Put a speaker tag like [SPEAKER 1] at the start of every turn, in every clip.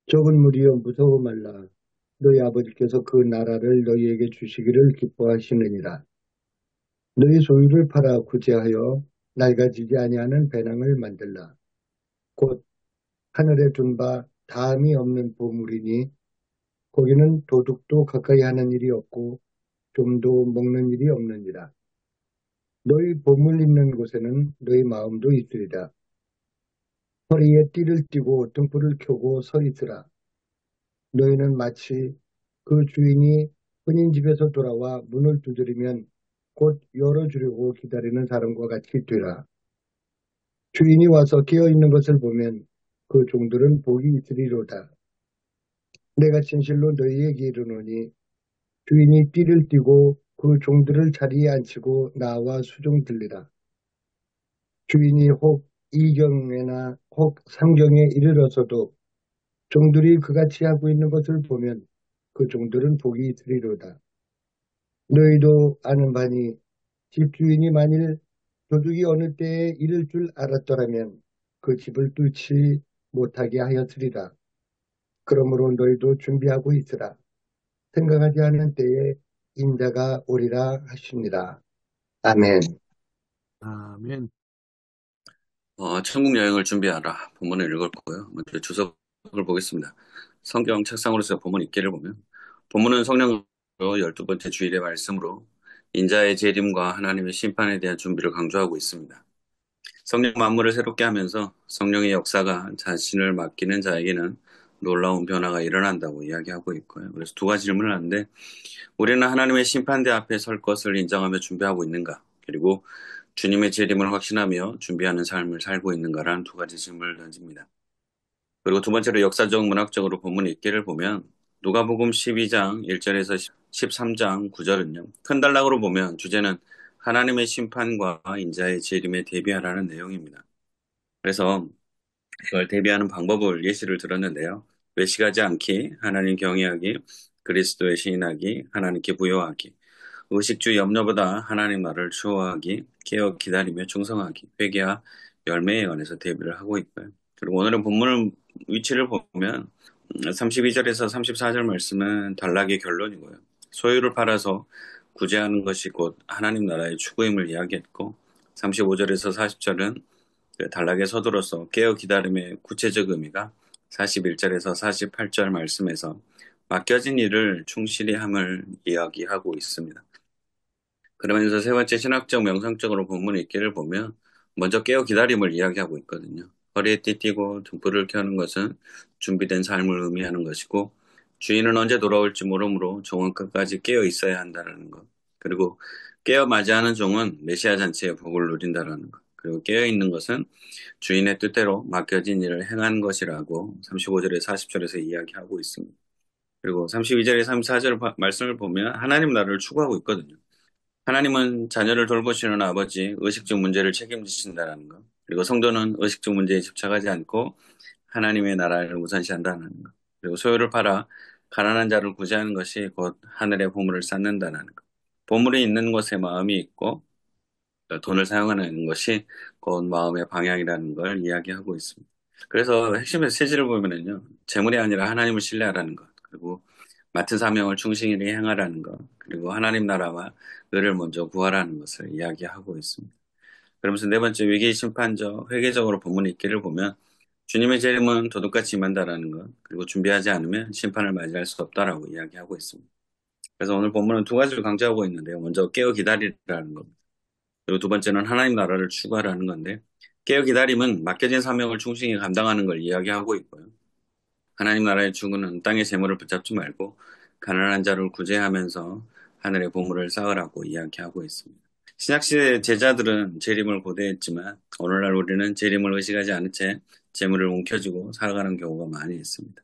[SPEAKER 1] 적은 무리여 무서워 말라. 너희 아버지께서 그 나라를 너희에게 주시기를 기뻐하시느니라. 너희 소유를 팔아 구제하여 낡아지지 아니하는 배낭을 만들라. 곧 하늘에 둔 바 다함이 없는 보물이니 거기는 도둑도 가까이 하는 일이 없고 좀도 먹는 일이 없느니라. 너희 보물 있는 곳에는 너희 마음도 있으리라. 허리에 띠를 띠고 등불을 켜고 서 있으라. 너희는 마치 그 주인이 은인 집에서 돌아와 문을 두드리면 곧 열어주려고 기다리는 사람과 같이 되라. 주인이 와서 깨어있는 것을 보면 그 종들은 복이 있으리로다. 내가 진실로 너희에게 이르노니 주인이 띠를 띠고 그 종들을 자리에 앉히고 나와 수종 들리라. 주인이 혹 이경에나 혹 삼경에 이르러서도 종들이 그같이 하고 있는 것을 보면 그 종들은 복이 있으리로다. 너희도 아는 바니 집주인이 만일 도둑이 어느 때에 이를 줄 알았더라면 그 집을 뚫지 못하게 하였으리라. 그러므로 너희도 준비하고 있으라. 생각하지 않은 때에 인자가 오리라 하시니라. 아멘.
[SPEAKER 2] 아멘.
[SPEAKER 3] 천국 여행을 준비하라. 본문을 읽을 거고요. 먼저 주석을 보겠습니다. 성경 책상으로서 본문 읽기를 보면 본문은 성령으로 12번째 주일의 말씀으로 인자의 재림과 하나님의 심판에 대한 준비를 강조하고 있습니다. 성령 만물을 새롭게 하면서 성령의 역사가 자신을 맡기는 자에게는 놀라운 변화가 일어난다고 이야기하고 있고요. 그래서 두 가지 질문을 하는데 우리는 하나님의 심판대 앞에 설 것을 인정하며 준비하고 있는가? 그리고 주님의 재림을 확신하며 준비하는 삶을 살고 있는가라는 두 가지 질문을 던집니다. 그리고 두 번째로 역사적 문학적으로 본문 읽기를 보면 누가복음 12장 1절에서 13장 9절은요. 큰 단락으로 보면 주제는 하나님의 심판과 인자의 재림에 대비하라는 내용입니다. 그래서 그걸 대비하는 방법을 예시를 들었는데요. 외식하지 않기, 하나님 경외하기, 그리스도의 시인하기, 하나님께 부요하기, 의식주 염려보다 하나님 나라를 추구하기, 깨어 기다리며 충성하기, 회개와 열매에 관해서 대비를 하고 있고요. 그리고 오늘은 본문 위치를 보면 32절에서 34절 말씀은 단락의 결론이고요. 소유를 팔아서 구제하는 것이 곧 하나님 나라의 추구임을 이야기했고 35절에서 40절은 단락의 서두로서 깨어 기다림의 구체적 의미가 41절에서 48절 말씀에서 맡겨진 일을 충실히 함을 이야기하고 있습니다. 그러면서 세 번째 신학적 명상적으로 본문 읽기를 보면 먼저 깨어 기다림을 이야기하고 있거든요. 허리에 띠띠고 등불을 켜는 것은 준비된 삶을 의미하는 것이고 주인은 언제 돌아올지 모르므로 종은 끝까지 깨어 있어야 한다는 것. 그리고 깨어 맞이하는 종은 메시아 잔치의 복을 누린다는 것. 그리고 깨어 있는 것은 주인의 뜻대로 맡겨진 일을 행하는 것이라고 35절에 40절에서 이야기하고 있습니다. 그리고 32절에 34절 말씀을 보면 하나님 나라를 추구하고 있거든요. 하나님은 자녀를 돌보시는 아버지, 의식적 문제를 책임지신다는 것. 그리고 성도는 의식적 문제에 집착하지 않고 하나님의 나라를 우선시한다는 것. 그리고 소유를 팔아 가난한 자를 구제하는 것이 곧 하늘의 보물을 쌓는다는 것. 보물이 있는 곳에 마음이 있고 돈을 사용하는 것이 곧 마음의 방향이라는 걸 이야기하고 있습니다. 그래서 핵심 메시지를 보면은요, 재물이 아니라 하나님을 신뢰하라는 것, 그리고 맡은 사명을 충실히 행하라는 것, 그리고 하나님 나라와 의를 먼저 구하라는 것을 이야기하고 있습니다. 그러면서 네 번째 위기 심판적, 회계적으로 본문 읽기를 보면 주님의 재림은 도둑같이 임한다라는 것, 그리고 준비하지 않으면 심판을 맞이할 수 없다라고 이야기하고 있습니다. 그래서 오늘 본문은 두 가지를 강조하고 있는데요. 먼저 깨어 기다리라는 겁니다. 그리고 두 번째는 하나님 나라를 추구하라는 건데 깨어 기다림은 맡겨진 사명을 충실히 감당하는 걸 이야기하고 있고요. 하나님 나라의 추구는 땅의 재물을 붙잡지 말고 가난한 자를 구제하면서 하늘의 보물을 쌓으라고 이야기하고 있습니다. 신약시대 제자들은 재림을 고대했지만 오늘날 우리는 재림을 의식하지 않은 채 재물을 움켜쥐고 살아가는 경우가 많이 있습니다.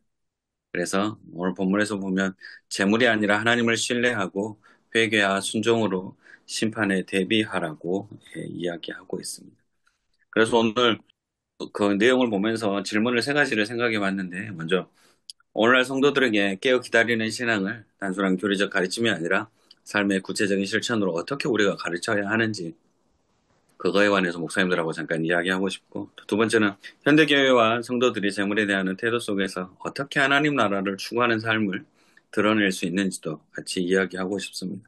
[SPEAKER 3] 그래서 오늘 본문에서 보면 재물이 아니라 하나님을 신뢰하고 회개와 순종으로 심판에 대비하라고 이야기하고 있습니다. 그래서 오늘 그 내용을 보면서 질문을 세 가지를 생각해 봤는데 먼저 오늘날 성도들에게 깨어 기다리는 신앙을 단순한 교리적 가르침이 아니라 삶의 구체적인 실천으로 어떻게 우리가 가르쳐야 하는지 그거에 관해서 목사님들하고 잠깐 이야기하고 싶고, 두 번째는 현대교회와 성도들이 재물에 대한 태도 속에서 어떻게 하나님 나라를 추구하는 삶을 드러낼 수 있는지도 같이 이야기하고 싶습니다.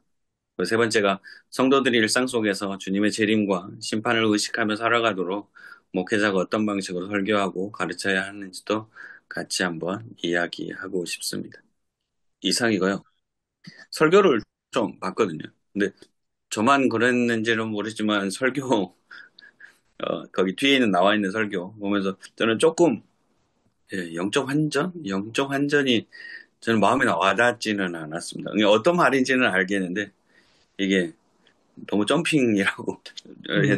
[SPEAKER 3] 그리고 세 번째가 성도들이 일상 속에서 주님의 재림과 심판을 의식하며 살아가도록 목회자가 어떤 방식으로 설교하고 가르쳐야 하는지도 같이 한번 이야기하고 싶습니다. 이상이고요. 설교를 좀 봤거든요. 근데 저만 그랬는지는 모르지만 설교 거기 뒤에 있는 나와 있는 설교 보면서 저는 조금 영적 환전? 영적 환전이 저는 마음에 와닿지는 않았습니다. 어떤 말인지는 알겠는데 이게 너무 점핑이라고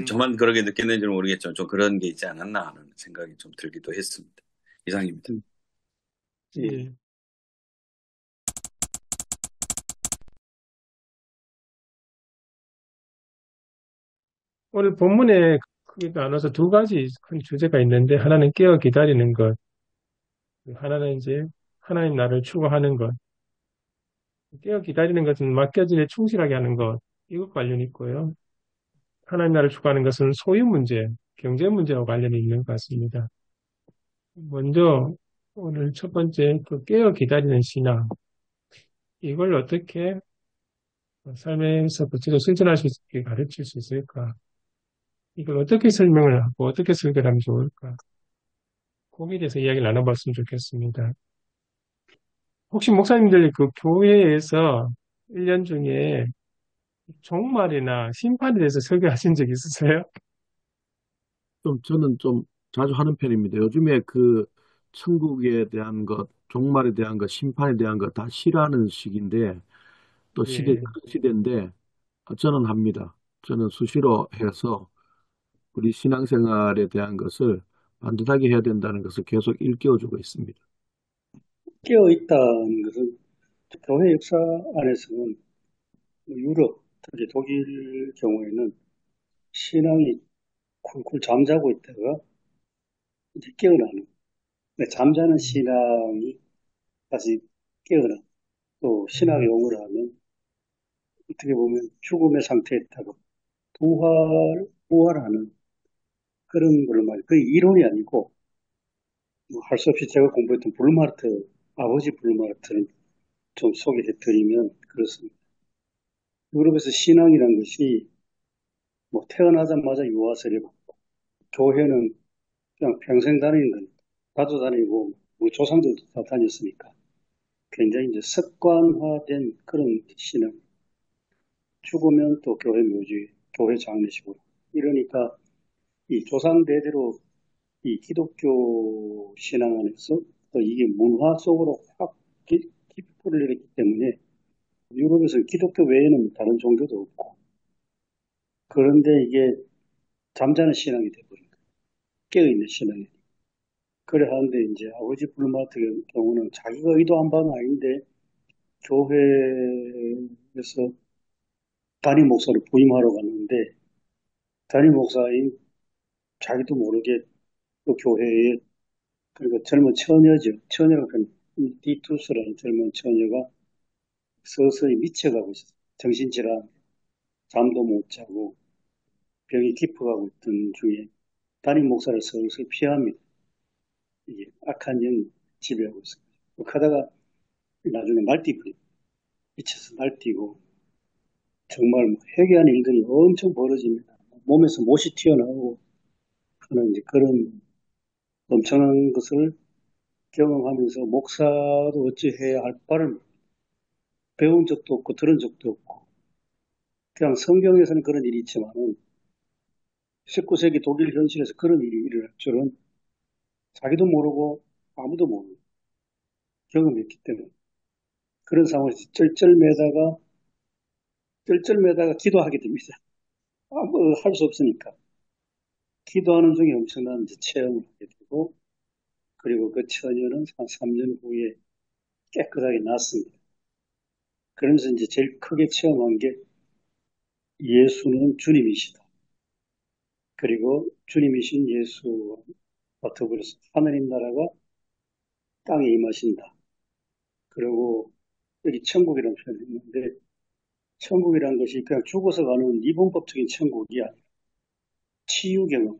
[SPEAKER 3] 저만 그렇게 느꼈는지는 모르겠지만 좀 그런 게 있지 않았나 하는 생각이 좀 들기도 했습니다. 이상입니다.
[SPEAKER 2] 예. 오늘 본문에 크게 나눠서 두 가지 큰 주제가 있는데, 하나는 깨어 기다리는 것, 하나는 이제 하나님 나라를 추구하는 것. 깨어 기다리는 것은 맡겨진 일에 충실하게 하는 것, 이것 관련이 있고요. 하나님 나라를 추구하는 것은 소유 문제, 경제 문제와 관련이 있는 것 같습니다. 먼저 오늘 첫 번째 그 깨어 기다리는 신앙, 이걸 어떻게 삶에서 구체적으로 실천할 수 있게 가르칠 수 있을까? 이걸 어떻게 설명을 하고 어떻게 설교를 하면 좋을까? 거기에 대해서 이야기를 나눠봤으면 좋겠습니다. 혹시 목사님들이 그 교회에서 1년 중에 종말이나 심판에 대해서 설교하신 적 있으세요? 저는 좀 자주 하는 편입니다. 요즘에 그 천국에 대한 것, 종말에 대한 것, 심판에 대한 것 다 싫어하는 시기인데 또
[SPEAKER 3] 네.
[SPEAKER 2] 큰 시대인데 저는 합니다. 저는 수시로 해서 우리 신앙생활에 대한 것을 반듯하게 해야 된다는 것을 계속 일깨워주고 있습니다.
[SPEAKER 4] 깨어 있다는 것은 교회 역사 안에서는 유럽, 특히 독일 경우에는 신앙이 쿨쿨 잠자고 있다가 이제 깨어나는, 그러니까 잠자는 신앙이 다시 깨어나. 또 신학 용어로 하면 어떻게 보면 죽음의 상태에 있다가 부활하는 그런 걸로 말이에요. 그게 이론이 아니고 할 수 없이 제가 공부했던 블루마르트, 아버지 블루마르트를 좀 소개해 드리면 그렇습니다. 유럽에서 신앙이라는 것이 뭐 태어나자마자 유아세례 받고 교회는 그냥 평생 다니는 건 나도 다니고 우리 조상들도 다 다녔으니까 굉장히 이제 습관화된 그런 신앙. 죽으면 또 교회 묘지, 교회 장례식으로. 이러니까 이 조상 대대로 이 기독교 신앙 안에서 또 이게 문화 속으로 확 깊이를 내렸기 때문에 유럽에서는 기독교 외에는 다른 종교도 없고 그런데 이게 잠자는 신앙이 되버린 거예요. 깨어있는 신앙이. 그래 하는데 이제 아버지 불마트 경우는 자기가 의도한 바는 아닌데 교회에서 담임 목사를 부임하러 갔는데 담임 목사인 자기도 모르게 그 교회에 그러니까 젊은 처녀죠. 처녀가 디투스라는 젊은 처녀가 서서히 미쳐가고 있었어요. 정신질환, 잠도 못 자고 병이 깊어가고 있던 중에 담임 목사를 슬슬 피합니다. 이게 악한 영이 지배하고 있어요. 하다가 나중에 날뛰버립니다. 미쳐서 날뛰고 정말 회개하는 일들이 엄청 벌어집니다. 몸에서 못이 튀어나오고 하는 이제 그런 엄청난 것을 경험하면서 목사도 어찌 해야 할 바를 배운 적도 없고 들은 적도 없고 그냥 성경에서는 그런 일이 있지만은 19세기 독일 현실에서 그런 일이 일어날 줄은 자기도 모르고 아무도 모르고 경험했기 때문에 그런 상황에서 쩔쩔매다가 기도하게 됩니다. 아무 할 수 없으니까 기도하는 중에 엄청난 이제 체험을 하게 되고 그리고 그 처녀는 한 3년 후에 깨끗하게 낫습니다. 그러면서 이제 제일 크게 체험한 게 예수는 주님이시다. 그리고 주님이신 예수와 더불어서 하나님 나라가 땅에 임하신다. 그리고 여기 천국이라는 표현이 있는데 천국이라는 것이 그냥 죽어서 가는 이분법적인 천국이 아니라 치유 경험,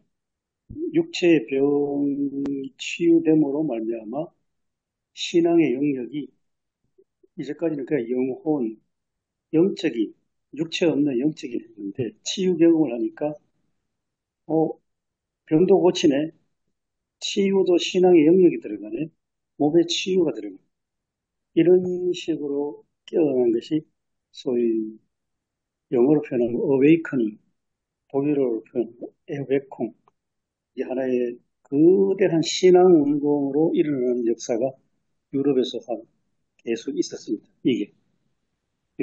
[SPEAKER 4] 육체의 병이 치유됨으로 말미암아 신앙의 영역이 이제까지는 그냥 영혼, 영적인, 육체 없는 영적인 했는데 치유 경험을 하니까 어, 병도 고치네. 치유도 신앙의 영역이 들어가네. 몸에 치유가 들어가네. 이런 식으로 깨어나는 것이 소위 영어로 표현하면 awakening, 독일어로 표현하면 에웨콩, 이 하나의 거대한 신앙 운동으로 일어나는 역사가 유럽에서 계속 있었습니다. 이게.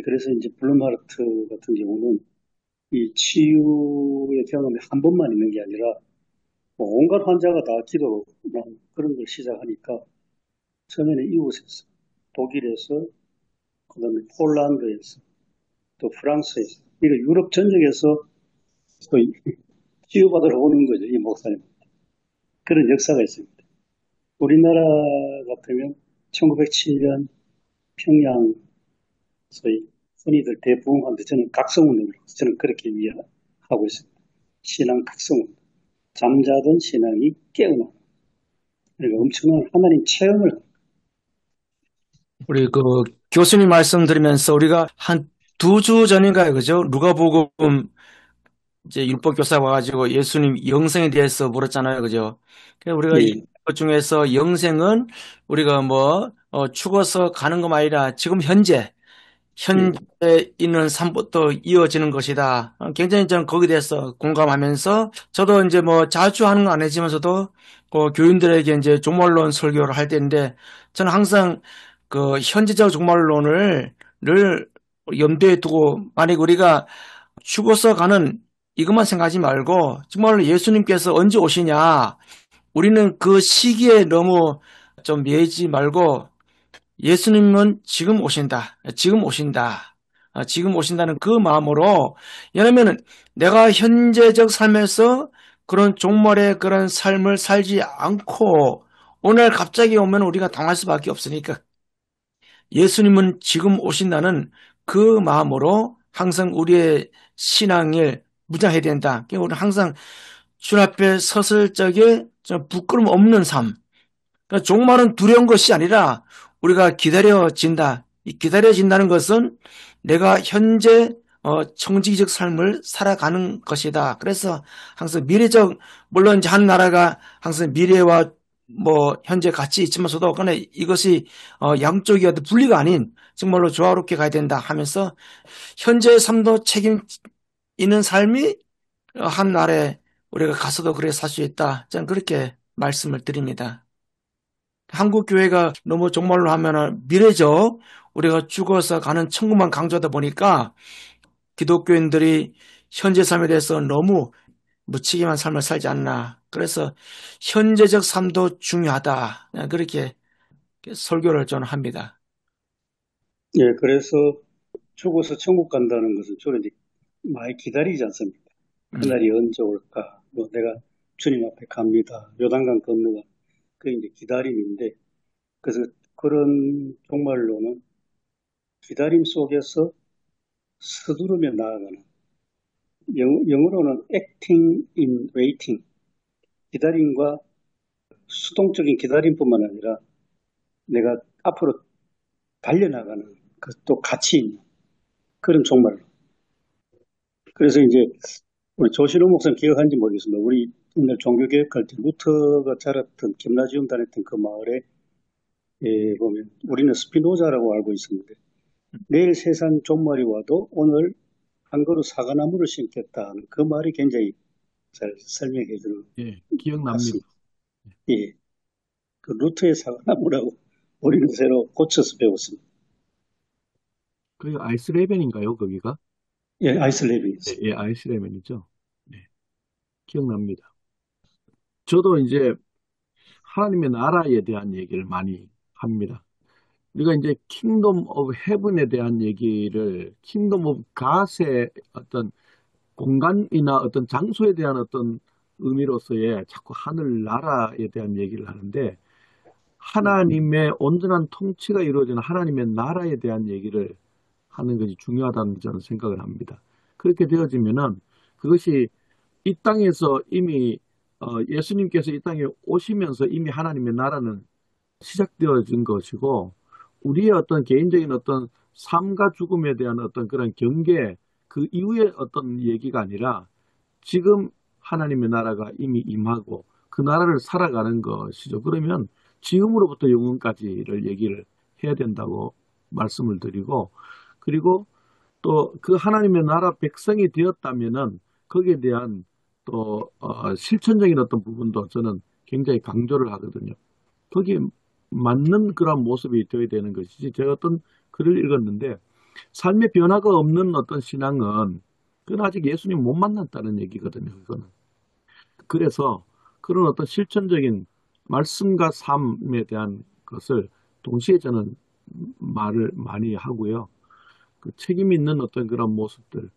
[SPEAKER 4] 그래서 이제 블룸하르트 같은 경우는 이 치유의 경험이 한 번만 있는 게 아니라 뭐 온갖 환자가 다 기도로 그런 걸 시작하니까 처음에는 이곳에서, 독일에서, 그다음에 폴란드에서, 또 프랑스에서, 이거 유럽 전역에서 또 치유받으러 오는 거죠, 이 목사님. 그런 역사가 있습니다. 우리나라 같으면 1907년 평양, 소위 흔히들 대부흥한데 저는 각성운동이라고 저는 그렇게 이해하고 있습니다. 신앙 각성운동. 잠자던 신앙이 깨어나. 그러니까 엄청난 하나님 체험을.
[SPEAKER 5] 우리 그 교수님 말씀 들으면서 우리가 한 2주 전인가요, 그죠? 누가복음 이제 율법 교사가 와가지고 예수님 영생에 대해서 물었잖아요, 그죠? 그래서 우리가
[SPEAKER 4] 예,
[SPEAKER 5] 이것 중에서 영생은 우리가 뭐 죽어서 가는 것만 아니라 지금 현재 있는 삶부터 이어지는 것이다. 굉장히 저는 거기에 대해서 공감하면서 저도 이제 뭐 자주 하는 건 아니지만서도 교인들에게 이제 종말론 설교를 할 때인데 저는 항상 그 현재적 종말론을 늘 염두에 두고 만약 우리가 죽어서 가는 이것만 생각하지 말고 정말로 예수님께서 언제 오시냐 우리는 그 시기에 너무 좀 매이지 말고 예수님은 지금 오신다. 지금 오신다. 지금 오신다는 그 마음으로 왜냐하면 내가 현재적 삶에서 그런 종말의 그런 삶을 살지 않고 오늘 갑자기 오면 우리가 당할 수밖에 없으니까 예수님은 지금 오신다는 그 마음으로 항상 우리의 신앙을 무장해야 된다. 그러니까 우리는 항상 주 앞에 섰을 적에 부끄럼 없는 삶. 그러니까 종말은 두려운 것이 아니라 우리가 기다려진다. 이 기다려진다는 것은 내가 현재 청지기적 삶을 살아가는 것이다. 그래서 항상 미래적 물론 이제 한 나라가 항상 미래와 뭐 현재 같이 있지만서도 그러나 이것이 양쪽이 분리가 아닌 정말로 조화롭게 가야 된다 하면서 현재의 삶도 책임 있는 삶이 한 날에 우리가 가서도 그렇게 살 수 있다. 저는 그렇게 말씀을 드립니다. 한국 교회가 너무 종말로 하면은 미래적 우리가 죽어서 가는 천국만 강조하다 보니까 기독교인들이 현재 삶에 대해서 너무 무책임한 삶을 살지 않나. 그래서 현재적 삶도 중요하다. 그렇게 설교를 저는 합니다.
[SPEAKER 4] 예, 그래서 죽어서 천국 간다는 것은 주로 이제 많이 기다리지 않습니까? 그날이 언제 올까? 뭐 내가 주님 앞에 갑니다. 요단강 건너가 그 이제 기다림인데 그래서 그런 종말로는 기다림 속에서 서두르며 나아가는 영어로는 acting in waiting 기다림과 수동적인 기다림뿐만 아니라 내가 앞으로 달려나가는 그또 가치 있는 그런 종말로. 그래서 이제 우리 조신호 목사님 기억하는지 모르겠습니다. 우리 옛날 종교개혁할 때 루터가 자랐던 김나지움 다녔던 그 마을에 보면 우리는 스피노자라고 알고 있었는데 내일 세상 종말이 와도 오늘 한 그루 사과나무를 심겠다는 그 말이 굉장히 잘 설명해 주는
[SPEAKER 6] 기억납니다.
[SPEAKER 4] 예, 그 루터의 사과나무라고 우리는 새로 고쳐서 배웠습니다.
[SPEAKER 6] 그게 아이스레벤인가요, 거기가?
[SPEAKER 4] 예, 아이슬레빈.
[SPEAKER 6] 예, 아이스레벤이죠. 네, 기억납니다. 저도 이제 하나님의 나라에 대한 얘기를 많이 합니다. 우리가 이제 킹덤 오브 헤븐에 대한 얘기를 킹덤 오브 갓의 어떤 공간이나 어떤 장소에 대한 어떤 의미로서의 자꾸 하늘 나라에 대한 얘기를 하는데 하나님의 온전한 통치가 이루어지는 하나님의 나라에 대한 얘기를 하는 것이 중요하다는 저는 생각을 합니다. 그렇게 되어지면은 그것이 이 땅에서 이미 예수님께서 이 땅에 오시면서 이미 하나님의 나라는 시작되어진 것이고 우리의 어떤 개인적인 어떤 삶과 죽음에 대한 어떤 그런 경계 그 이후의 어떤 얘기가 아니라 지금 하나님의 나라가 이미 임하고 그 나라를 살아가는 것이죠. 그러면 지금으로부터 영원까지를 얘기를 해야 된다고 말씀을 드리고 그리고 또 그 하나님의 나라 백성이 되었다면은 거기에 대한 또 실천적인 어떤 부분도 저는 굉장히 강조를 하거든요. 거기에 맞는 그런 모습이 되어야 되는 것이지 제가 어떤 글을 읽었는데 삶의 변화가 없는 어떤 신앙은 그건 아직 예수님 못 만났다는 얘기거든요. 그거는. 그래서 그런 어떤 실천적인 말씀과 삶에 대한 것을 동시에 저는 말을 많이 하고요. 그 책임 있는 어떤 그런 모습들,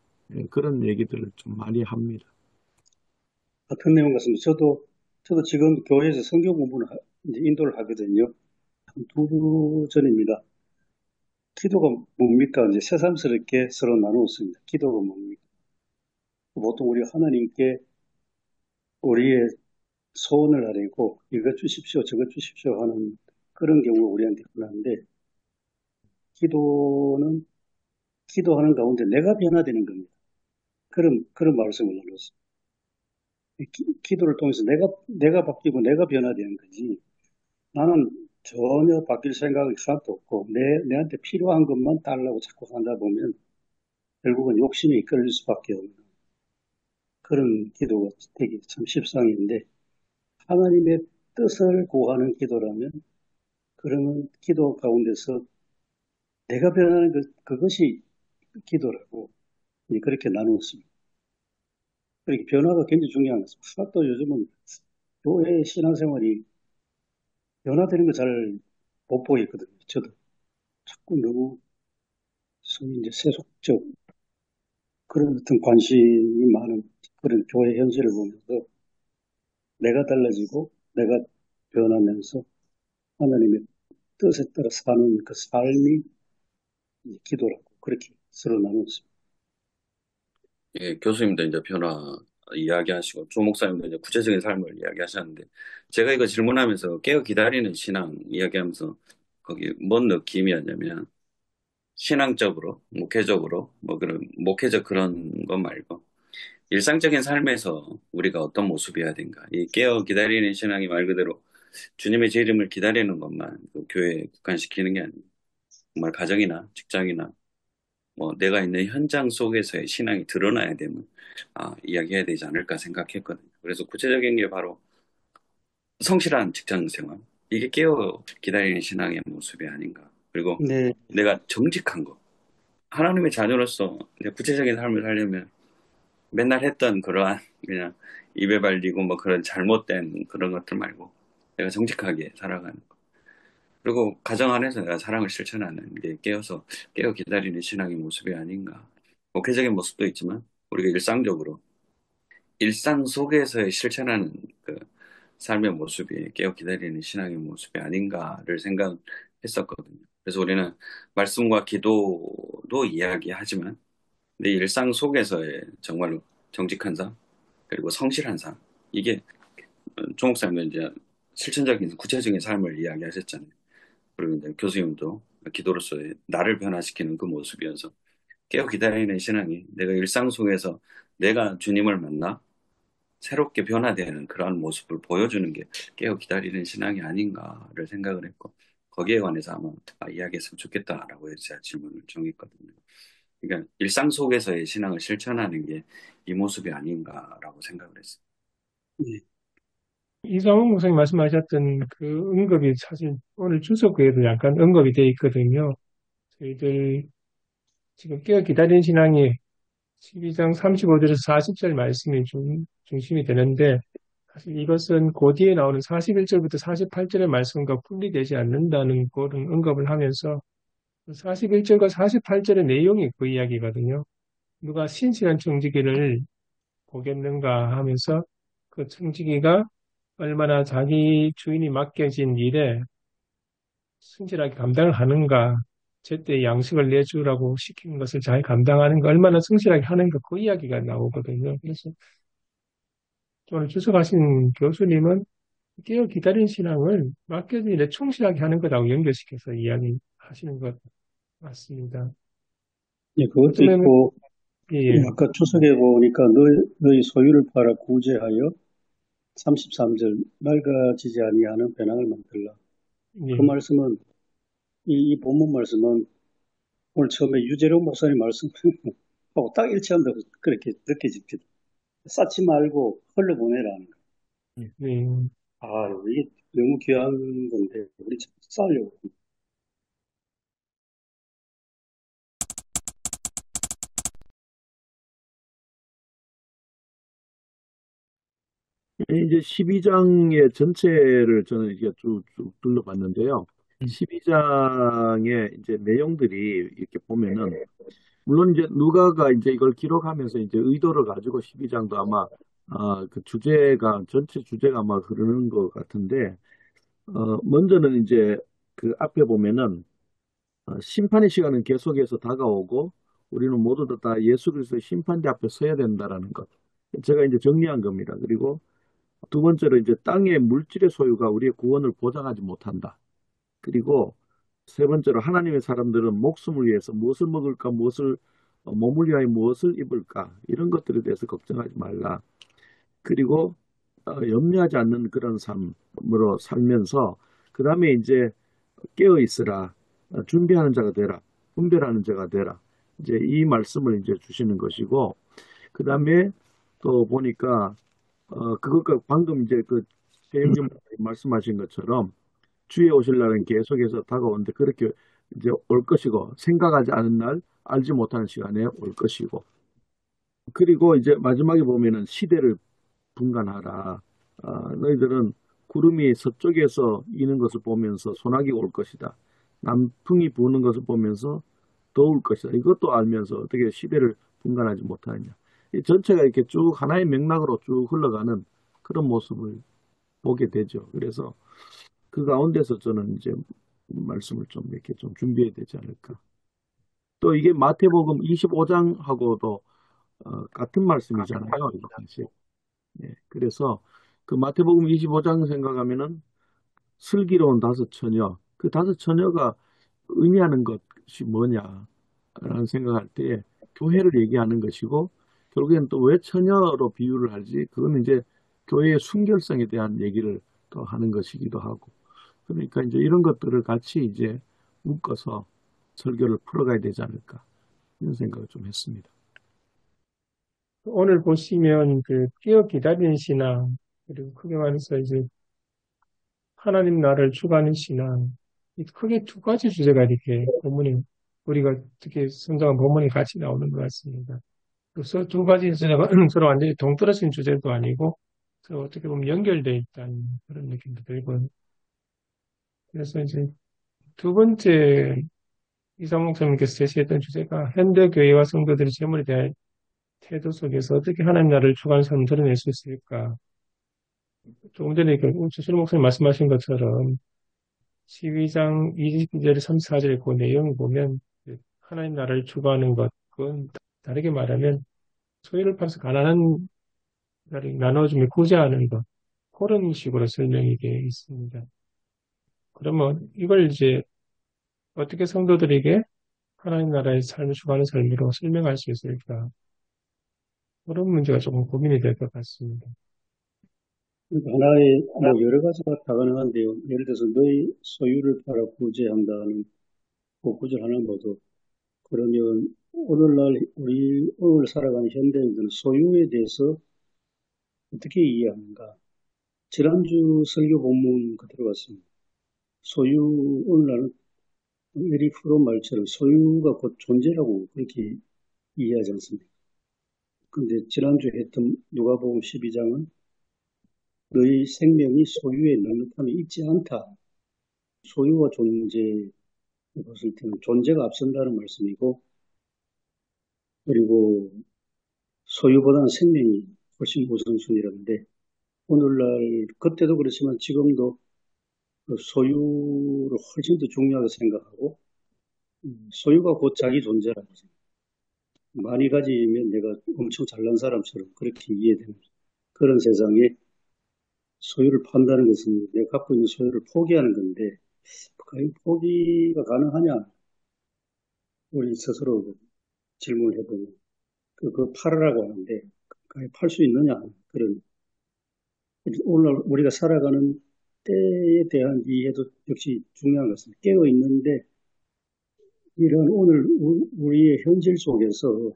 [SPEAKER 6] 그런 얘기들을 좀 많이 합니다.
[SPEAKER 4] 같은 내용 같습니다. 저도 지금 교회에서 성경 공부를 이제 인도를 하거든요. 한 2주 전입니다. 기도가 뭡니까? 이제 새삼스럽게 서로 나누었습니다. 기도가 뭡니까? 보통 우리 하나님께 우리의 소원을 아뢰고 이것 주십시오, 저것 주십시오 하는 그런 경우가 우리한테 흔한데 기도는 기도하는 가운데 내가 변화되는 겁니다. 그런 말씀을 나눴습니다. 기도를 통해서 내가 바뀌고 내가 변화되는 거지. 나는 전혀 바뀔 생각이 하나도 없고, 내한테 필요한 것만 달라고 자꾸 하다 보면, 결국은 욕심에 이끌릴 수밖에 없는 그런 기도가 되기 참 십상인데, 하나님의 뜻을 구하는 기도라면, 그러면 기도 가운데서 내가 변하는 그것이 기도라고, 그렇게 나누었습니다. 그렇게 변화가 굉장히 중요한 것 같습니다. 또 요즘은 교회 신앙생활이 변화되는 거 잘 못 보겠거든요. 저도 자꾸 너무 소위 이제 세속적 그런 어떤 관심이 많은 그런 교회 현실을 보면서 내가 달라지고 내가 변하면서 하나님의 뜻에 따라 사는 그 삶이 이제 기도라고 그렇게 서로 나눴습니다.
[SPEAKER 3] 예, 교수님도 이제 변화 이야기하시고, 조 목사님도 이제 구체적인 삶을 이야기하셨는데, 제가 이거 질문하면서 깨어 기다리는 신앙 이야기하면서, 거기 뭔 느낌이었냐면, 신앙적으로, 목회적으로, 뭐 그런, 목회적 그런 것 말고, 일상적인 삶에서 우리가 어떤 모습이어야 된가. 이 깨어 기다리는 신앙이 말 그대로 주님의 재림을 기다리는 것만 그 교회에 국한시키는 게 아니고, 정말 가정이나 직장이나 뭐 내가 있는 현장 속에서의 신앙이 드러나야 되면 이야기해야 되지 않을까 생각했거든요. 그래서 구체적인 게 바로 성실한 직장 생활. 이게 깨어 기다리는 신앙의 모습이 아닌가. 그리고
[SPEAKER 4] 네,
[SPEAKER 3] 내가 정직한 거. 하나님의 자녀로서 이제 구체적인 삶을 살려면 맨날 했던 그러한 그냥 입에 발리고 뭐 그런 잘못된 그런 것들 말고 내가 정직하게 살아가는 거. 그리고 가정 안에서 내가 사랑을 실천하는 게 깨어 기다리는 신앙의 모습이 아닌가. 목회적인 모습도 있지만 우리가 일상적으로 일상 속에서의 실천하는 그 삶의 모습이 깨어 기다리는 신앙의 모습이 아닌가를 생각했었거든요. 그래서 우리는 말씀과 기도도 이야기하지만 내 일상 속에서의 정말로 정직한 삶 그리고 성실한 삶 이게 조 목사님도 이제 실천적인 구체적인 삶을 이야기하셨잖아요. 그리고 이제 교수님도 기도로서의 나를 변화시키는 그 모습이어서 깨어 기다리는 신앙이 내가 일상 속에서 내가 주님을 만나 새롭게 변화되는 그러한 모습을 보여주는 게 깨어 기다리는 신앙이 아닌가를 생각을 했고 거기에 관해서 아마 이야기했으면 좋겠다라고 해서 제가 질문을 정했거든요. 그러니까 일상 속에서의 신앙을 실천하는 게 이 모습이 아닌가라고 생각을 했어요.
[SPEAKER 4] 네,
[SPEAKER 2] 이상훈 목사님 말씀하셨던 그 언급이 사실 오늘 주석에도 약간 언급이 돼 있거든요. 저희들 지금 깨어 기다리는 신앙이 12장 35절에서 40절 말씀이 중심이 되는데 사실 이것은 그 뒤에 나오는 41절부터 48절의 말씀과 분리되지 않는다는 그런 언급을 하면서 41절과 48절의 내용이 그 이야기거든요. 누가 신실한 청지기를 보겠는가 하면서 그 청지기가 얼마나 자기 주인이 맡겨진 일에 성실하게 감당을 하는가, 제때 양식을 내주라고 시키는 것을 잘 감당하는가, 얼마나 성실하게 하는가, 그 이야기가 나오거든요. 그래서 오늘 주석하신 교수님은 깨어 기다린 신앙을 맡겨진 일에 충실하게 하는 것하고 연결시켜서 이야기하시는 것 같습니다.
[SPEAKER 4] 예, 그것도
[SPEAKER 2] 어쩌면,
[SPEAKER 4] 있고,
[SPEAKER 2] 예, 예,
[SPEAKER 4] 아까 추석에 보니까 너희 소유를 팔아 구제하여 33절 낡아지지 아니하는 배낭을 만들라. 그
[SPEAKER 2] 예.
[SPEAKER 4] 말씀은 이 본문 말씀은 오늘 처음에 유재룡 목사님 말씀하고 딱 일치한다고 그렇게 느껴집니다. 쌓지 말고 흘려보내라는 거.
[SPEAKER 2] 네.
[SPEAKER 4] 아, 이게 너무 귀한 건데 우리 쌓으려고.
[SPEAKER 6] 이제 12장의 전체를 저는 이게 쭉 둘러봤는데요. 12장의 이제 내용들이 이렇게 보면은, 물론 이제 누가가 이제 이걸 기록하면서 이제 의도를 가지고 12장도 아마, 그 주제가, 전체 주제가 아마 흐르는 것 같은데, 먼저는 이제 그 앞에 보면은, 심판의 시간은 계속해서 다가오고, 우리는 모두 다 예수 그리스도의 심판대 앞에 서야 된다라는 것. 제가 이제 정리한 겁니다. 그리고 두 번째로 이제 땅의 물질의 소유가 우리의 구원을 보장하지 못한다. 그리고 세 번째로 하나님의 사람들은 목숨을 위해서 무엇을 먹을까, 무엇을 몸을 위하여 무엇을 입을까 이런 것들에 대해서 걱정하지 말라. 그리고 염려하지 않는 그런 삶으로 살면서 그 다음에 이제 깨어 있으라, 준비하는 자가 되라, 분별하는 자가 되라. 이제 이 말씀을 이제 주시는 것이고 그 다음에 또 보니까 그것과 방금 이제 그 최영진 말씀하신 것처럼 주의 오실 날은 계속해서 다가오는데 그렇게 이제 올 것이고 생각하지 않은 날 알지 못하는 시간에 올 것이고 그리고 이제 마지막에 보면은 시대를 분간하라. 너희들은 구름이 서쪽에서 이는 것을 보면서 소나기가 올 것이다. 남풍이 부는 것을 보면서 더울 것이다. 이것도 알면서 어떻게 시대를 분간하지 못하느냐. 이 전체가 이렇게 쭉 하나의 맥락으로 쭉 흘러가는 그런 모습을 보게 되죠. 그래서 그 가운데서 저는 이제 말씀을 좀 이렇게 좀 준비해야 되지 않을까. 또 이게 마태복음 25장하고도 같은 말씀이잖아요. 이게 사실. 예, 그래서 그 마태복음 25장 생각하면은 슬기로운 다섯 처녀, 그 다섯 처녀가 의미하는 것이 뭐냐라는 생각할 때 교회를 얘기하는 것이고 결국엔 또 왜 처녀로 비유를 하지? 그건 이제 교회의 순결성에 대한 얘기를 또 하는 것이기도 하고 그러니까 이제 이런 것들을 같이 이제 묶어서 설교를 풀어가야 되지 않을까 이런 생각을 좀 했습니다.
[SPEAKER 2] 오늘 보시면 그 깨어 기다리는 신앙, 그리고 크게 말해서 이제 하나님 나라를 추구하는 신앙, 이 크게 두 가지 주제가 이렇게 본문이, 우리가 특히 성경한 본문이 같이 나오는 것 같습니다. 그래서 두 가지 주제가 서로 완전히 동떨어진 주제도 아니고, 서로 어떻게 보면 연결되어 있다는 그런 느낌도 들고, 그래서 이제 두 번째 이상목 목사님께서 제시했던 주제가 현대 교회와 성도들의 재물에 대한 태도 속에서 어떻게 하나님 나라를 추구하는 삶을 드러낼 수 있을까? 조금 전에 주실 목사님 말씀하신 것처럼 12장 22절, 34절 그 내용을 보면 그 하나님 나라를 추구하는 것, 그건 다르게 말하면 소유를 팔아서 가난한 나를 나눠주며 구제하는 것, 그런 식으로 설명이 되어 있습니다. 그러면 이걸 이제 어떻게 성도들에게 하나님 나라의 삶을 추구하는 삶으로 설명할 수 있을까? 그런 문제가 조금 고민이 될 것 같습니다.
[SPEAKER 4] 그러니까 하나의 뭐 여러 가지가 다 가능한데요. 예를 들어서 너희 소유를 팔아 구제한다는 그 구절 하나 봐도 그러면 오늘날 우리 오늘 살아가는 현대인들은 소유에 대해서 어떻게 이해하는가? 지난주 설교 본문 그대로 같습니다. 소유 오늘날은 에리 프롬 말처럼 소유가 곧 존재라고 그렇게 이해하지 않습니까? 근데 지난주에 했던 누가복음 12장은 너희 생명이 소유에 넉넉함이 있지 않다. 소유와 존재 봤을 때는 존재가 앞선다는 말씀이고 그리고 소유보다는 생명이 훨씬 우선순위라는데 오늘날 그때도 그렇지만 지금도 그 소유를 훨씬 더 중요하게 생각하고 소유가 곧 자기 존재라고 생각해요. 많이 가지면 내가 엄청 잘난 사람처럼 그렇게 이해됩니다. 그런 세상에 소유를 판다는 것은 내가 갖고 있는 소유를 포기하는 건데, 과연 포기가 가능하냐? 우리 스스로 질문을 해보면, 그거 팔으라고 하는데, 과연 팔 수 있느냐? 그런, 오늘 우리가 살아가는 때에 대한 이해도 역시 중요한 것입니다. 깨어 있는데, 이런 오늘 우리의 현실 속에서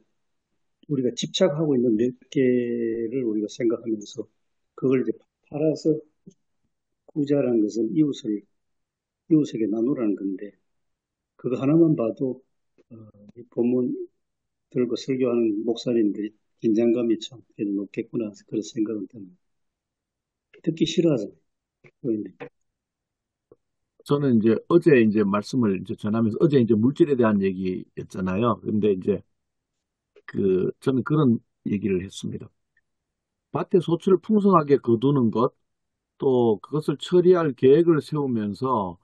[SPEAKER 4] 우리가 집착하고 있는 몇 개를 우리가 생각하면서, 그걸 이제 팔아서 구제하라는 것은 이웃에게 나누라는 건데, 그거 하나만 봐도, 이 본문 들고 설교하는 목사님들이 긴장감이 참 높겠구나, 그런 생각은 듭니다. 듣기 싫어하잖아요. 교인들이.
[SPEAKER 6] 저는 이제 어제 이제 말씀을 이제 전하면서 어제 이제 물질에 대한 얘기였잖아요. 근데 이제 저는 그런 얘기를 했습니다. 밭에 소출을 풍성하게 거두는 것, 또 그것을 처리할 계획을 세우면서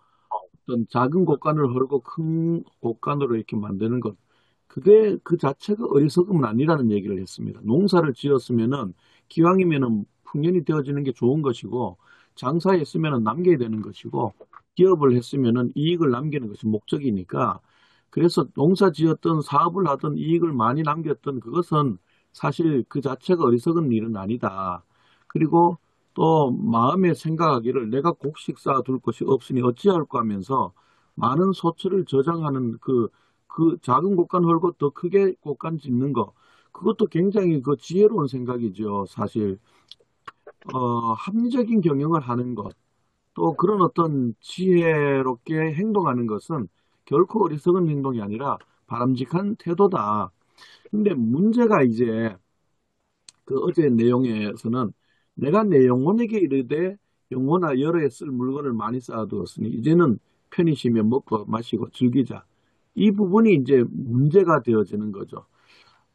[SPEAKER 6] 어떤 작은 곳간을 헐고 큰 곳간으로 이렇게 만드는 것, 그게 그 자체가 어리석음은 아니라는 얘기를 했습니다. 농사를 지었으면은 기왕이면은 풍년이 되어지는 게 좋은 것이고, 장사에 했으면은 남겨야 되는 것이고, 기업을 했으면은 이익을 남기는 것이 목적이니까, 그래서 농사 지었던 사업을 하던 이익을 많이 남겼던 그것은 사실 그 자체가 어리석은 일은 아니다. 그리고 또 마음에 생각하기를 내가 곡식 쌓아둘 것이 없으니 어찌할까 하면서 많은 소출을 저장하는 그 작은 곳간 헐고 더 크게 곳간 짓는 거, 그것도 굉장히 그 지혜로운 생각이죠. 사실 합리적인 경영을 하는 것, 또 그런 어떤 지혜롭게 행동하는 것은 결코 어리석은 행동이 아니라 바람직한 태도다. 근데 문제가 이제 그 어제 내용에서는 내가 내 영혼에게 이르되 영혼아 여러에 쓸 물건을 많이 쌓아두었으니 이제는 편히 쉬며 먹고 마시고 즐기자. 이 부분이 이제 문제가 되어지는 거죠.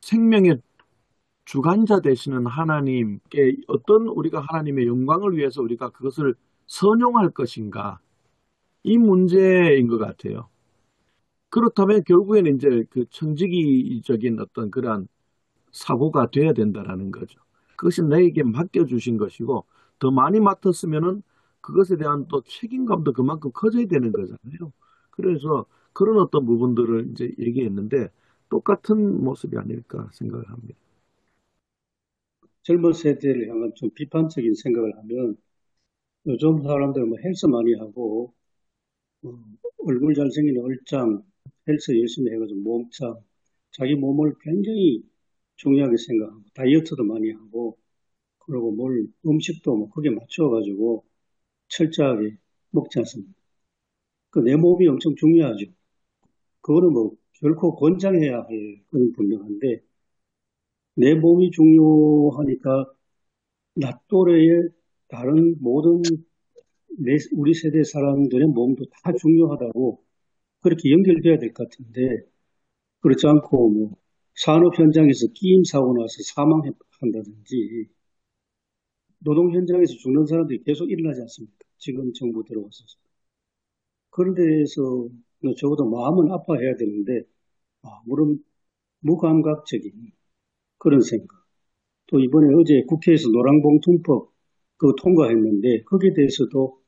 [SPEAKER 6] 생명의 주관자 되시는 하나님께 어떤 우리가 하나님의 영광을 위해서 우리가 그것을 선용할 것인가? 이 문제인 것 같아요. 그렇다면 결국에는 이제 그 청지기적인 어떤 그러한 사고가 돼야 된다라는 거죠. 그것이 나에게 맡겨주신 것이고 더 많이 맡았으면은 그것에 대한 또 책임감도 그만큼 커져야 되는 거잖아요. 그래서 그런 어떤 부분들을 이제 얘기했는데 똑같은 모습이 아닐까 생각을 합니다.
[SPEAKER 4] 젊은 세대를 향한 좀 비판적인 생각을 하면, 요즘 사람들 뭐 헬스 많이 하고, 어, 얼굴 잘생긴 얼짱, 헬스 열심히 해가지고 몸짱, 자기 몸을 굉장히 중요하게 생각하고, 다이어트도 많이 하고, 그리고 음식도 뭐 거기에 맞춰가지고 철저하게 먹지 않습니다. 그 내 몸이 엄청 중요하죠. 그거는 뭐 결코 권장해야 할 건 분명한데, 내 몸이 중요하니까 낮 또래의 다른 모든 우리 세대 사람들의 몸도 다 중요하다고 그렇게 연결돼야 될 것 같은데, 그렇지 않고 뭐 산업 현장에서 끼임 사고 나서 사망한다든지 노동 현장에서 죽는 사람들이 계속 일어나지 않습니까? 지금 정부 들어와서. 그런 데에서 적어도 마음은 아파해야 되는데, 물론 무감각적인 그런 생각. 또 이번에 어제 국회에서 노란봉투법 그거 통과했는데, 거기에 대해서도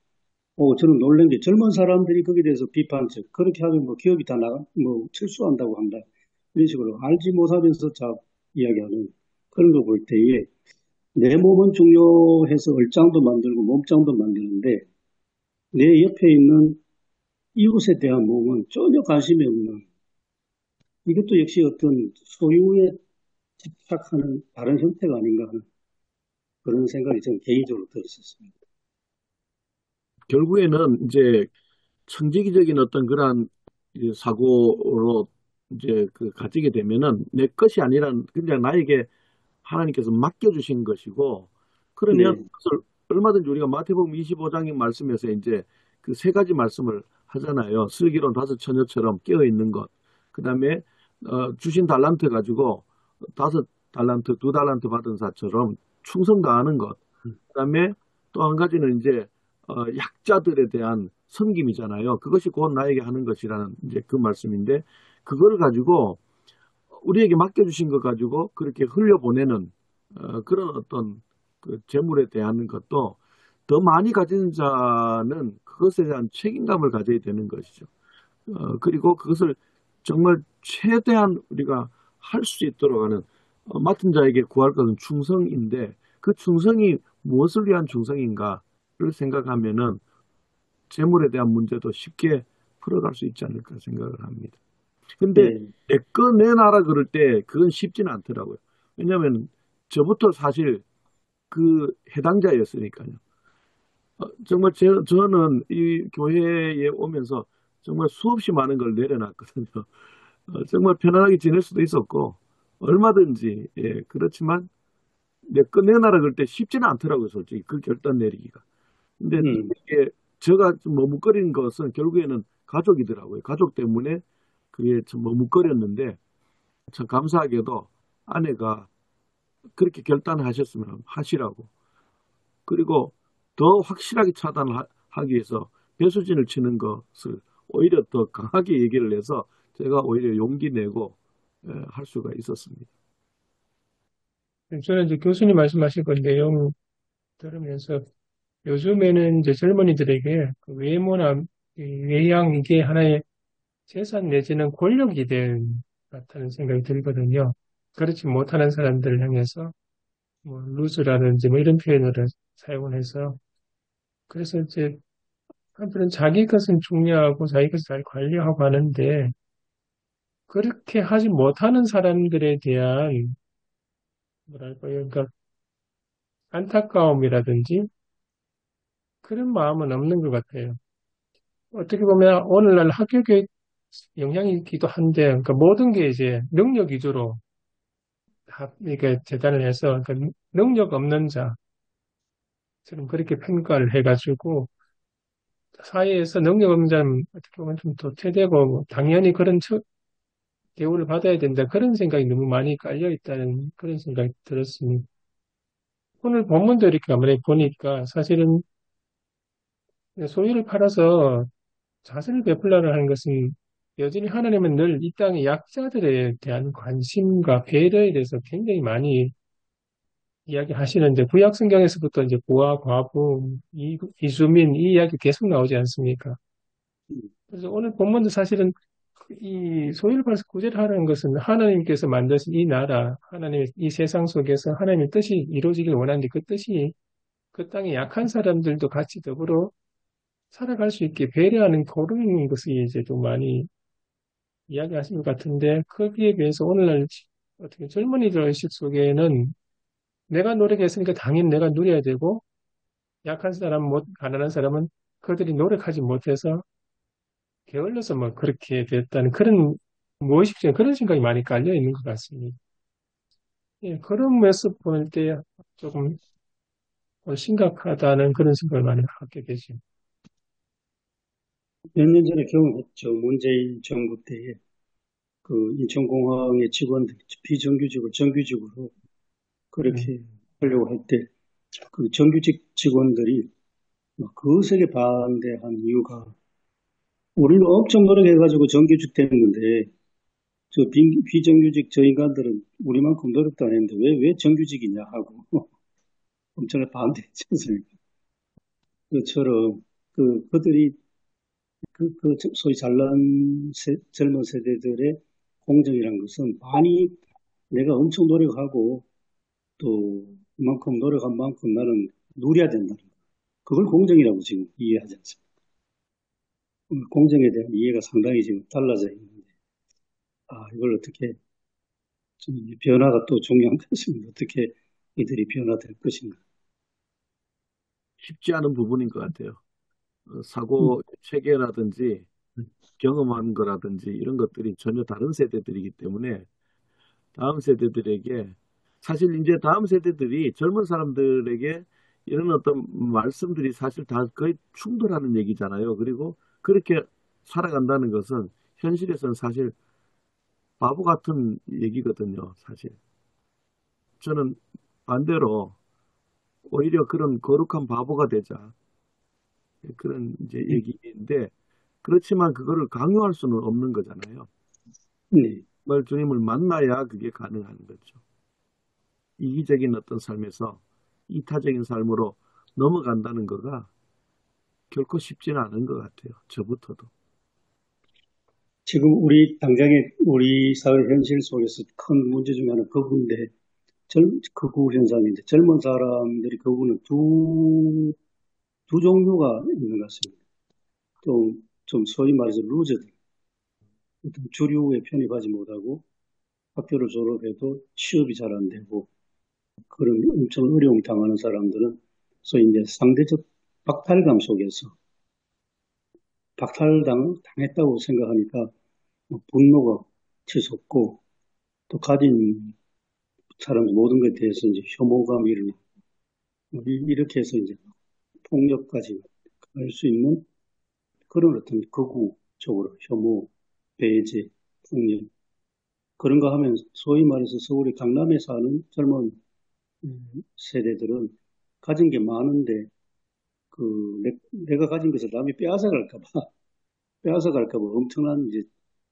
[SPEAKER 4] 저는 놀란 게 젊은 사람들이 거기에 대해서 비판적, 그렇게 하면 뭐 기업이 다 철수한다고 한다. 이런 식으로 알지 못하면서 이야기하는 그런 거 볼 때에 내 몸은 중요해서 얼짱도 만들고 몸짱도 만드는데, 내 옆에 있는 이웃에 대한 몸은 전혀 관심이 없는, 이것도 역시 어떤 소유에 집착하는 다른 형태가 아닌가 하는 그런 생각이 저는 개인적으로 들었었습니다.
[SPEAKER 6] 결국에는 이제 청지기적인 어떤 그러한 사고로 이제 가지게 되면은 내 것이 아니라 그냥 나에게 하나님께서 맡겨주신 것이고, 그러면
[SPEAKER 4] 네,
[SPEAKER 6] 그것을 얼마든지 우리가 마태복음 25장의 말씀에서 이제 그 세 가지 말씀을 하잖아요. 슬기로운 다섯 처녀처럼 깨어 있는 것, 그 다음에 주신 달란트 가지고 다섯 달란트, 두 달란트 받은 사처럼 충성 다하는 것, 그 다음에 또 한 가지는 이제 약자들에 대한 섬김이잖아요. 그것이 곧 나에게 하는 것이라는 이제 그 말씀인데, 그걸 가지고 우리에게 맡겨주신 것 가지고 그렇게 흘려보내는 그런 어떤 그 재물에 대한 것도 더 많이 가진 자는 그것에 대한 책임감을 가져야 되는 것이죠. 그리고 그것을 정말 최대한 우리가 할 수 있도록 하는 맡은 자에게 구할 것은 충성인데 그 충성이 무엇을 위한 충성인가를 생각하면은 재물에 대한 문제도 쉽게 풀어갈 수 있지 않을까 생각을 합니다. 근데
[SPEAKER 4] 네.
[SPEAKER 6] 내 거 내놔라 그럴 때 그건 쉽지는 않더라고요. 왜냐하면 저부터 사실 그 해당자였으니까요. 정말 저는 이 교회에 오면서 정말 수없이 많은 걸 내려놨거든요. 정말 편안하게 지낼 수도 있었고 얼마든지 그렇지만 내 거 내놔라 그럴 때 쉽지는 않더라고요, 솔직히 그 결단 내리기가. 근데 이게 제가 좀 머뭇거린 것은 결국에는 가족이더라고요. 가족 때문에 그게 좀 머뭇거렸는데 참 감사하게도 아내가 그렇게 결단하셨으면 하시라고. 그리고 더 확실하게 차단하기 위해서 배수진을 치는 것을 오히려 더 강하게 얘기를 해서 제가 오히려 용기 내고 할 수가 있었습니다.
[SPEAKER 2] 저는 이제 교수님 말씀하신 그 내용 들으면서 요즘에는 이제 젊은이들에게 그 외모나 이 외양 이게 하나의 재산 내지는 권력이 된 것 같다는 생각이 들거든요. 그렇지 못하는 사람들을 향해서 뭐 루즈라든지 뭐 이런 표현을 사용을 해서 그래서 이제 한편은 자기 것은 중요하고 자기 것을 잘 관리하고 하는데 그렇게 하지 못하는 사람들에 대한 뭐랄까요, 그러니까 안타까움이라든지 그런 마음은 없는 것 같아요. 어떻게 보면 오늘날 학교 교육 영향이 있기도 한데, 그러니까 모든 게 이제 능력 위주로 다 이렇게 재단을 해서 그러니까 능력 없는 자처럼 그렇게 평가를 해가지고 사회에서 능력 없는 자는 어떻게 보면 좀 도태되고 당연히 그런 대우를 받아야 된다 그런 생각이 너무 많이 깔려 있다는 그런 생각이 들었습니다. 오늘 본문도 이렇게 아무리 보니까 사실은 소유를 팔아서 자선을 베풀라고 하는 것은 여전히 하나님은 늘 이 땅의 약자들에 대한 관심과 배려에 대해서 굉장히 많이 이야기하시는데 구약 성경에서부터 이제 고아, 과부, 이주민 이 이야기 계속 나오지 않습니까? 그래서 오늘 본문도 사실은 이 소유를 팔아서 구제를 하는 것은 하나님께서 만드신 이 나라, 하나님의 이 세상 속에서 하나님의 뜻이 이루어지길 원하는데 그 뜻이 그 땅의 약한 사람들도 같이 더불어 살아갈 수 있게 배려하는 그런 것이 이제 좀 많이 이야기하신 것 같은데 거기에 비해서 오늘날 어떻게 젊은이들 의식 속에는 내가 노력했으니까 당연히 내가 누려야 되고 약한 사람, 못 가난한 사람은 그들이 노력하지 못해서 게을러서 뭐 그렇게 됐다는 그런 무의식적인 그런 생각이 많이 깔려 있는 것 같습니다. 예, 그런 모습 볼 때 조금 심각하다는 그런 생각을 많이 갖게 되죠.
[SPEAKER 4] 몇 년 전에 경험했죠. 문재인 정부 때에 그 인천공항의 직원들이 비정규직으로 정규직으로 그렇게 하려고 할 때 그 정규직 직원들이 막 거세게 반대한 이유가 우리는 엄청 노력해가지고 정규직 됐는데 비정규직 저 인간들은 우리만큼 노력도 안 했는데 왜 정규직이냐 하고 엄청나게 반대했지 않습니까? 그처럼 그들이 소위 잘난 젊은 세대들의 공정이란 것은 많이 내가 엄청 노력하고 또 그만큼 노력한 만큼 나는 누려야 된다는 거. 그걸 공정이라고 지금 이해하지 않습니다. 공정에 대한 이해가 상당히 지금 달라져 있는데, 이걸 어떻게, 좀 변화가 또 중요한 것입니다. 어떻게 이들이 변화될 것인가.
[SPEAKER 6] 쉽지 않은 부분인 것 같아요.
[SPEAKER 4] 음,
[SPEAKER 6] 사고 체계라든지 경험한 거라든지 이런 것들이 전혀 다른 세대들이기 때문에 다음 세대들에게 사실 이제 다음 세대들이 젊은 사람들에게 이런 어떤 말씀들이 사실 다 거의 충돌하는 얘기잖아요. 그리고 그렇게 살아간다는 것은 현실에서는 사실 바보 같은 얘기거든요. 사실 저는 반대로 오히려 그런 거룩한 바보가 되자 그런 이제 얘기인데 그렇지만 그거를 강요할 수는 없는 거잖아요.
[SPEAKER 4] 네,
[SPEAKER 6] 정말 주님을 만나야 그게 가능한 거죠. 이기적인 어떤 삶에서 이타적인 삶으로 넘어간다는 거가 결코 쉽지는 않은 것 같아요. 저부터도.
[SPEAKER 4] 지금 우리 당장의 우리 사회 현실 속에서 큰 문제 중에 하나는 거부인데, 거부 현상인데, 젊은 사람들이 거부는 두 종류가 있는 것 같습니다. 좀 소위 말해서 루저들. 어떤 주류에 편입하지 못하고 학교를 졸업해도 취업이 잘 안 되고 그런 엄청 어려움을 당하는 사람들은 소위 이제 상대적 박탈감 속에서 박탈당했다고 생각하니까 뭐 분노가 치솟고 또 가진 사람 모든 것에 대해서 이제 혐오감이 일어나고 이렇게 해서 이제 폭력까지 갈 수 있는 그런 어떤 극우적으로 혐오, 배제, 폭력 그런 거 하면 소위 말해서 서울의 강남에 사는 젊은 세대들은 가진 게 많은데 내가 가진 것을 남이 빼앗아갈까 봐 빼앗아갈까 봐 엄청난 이제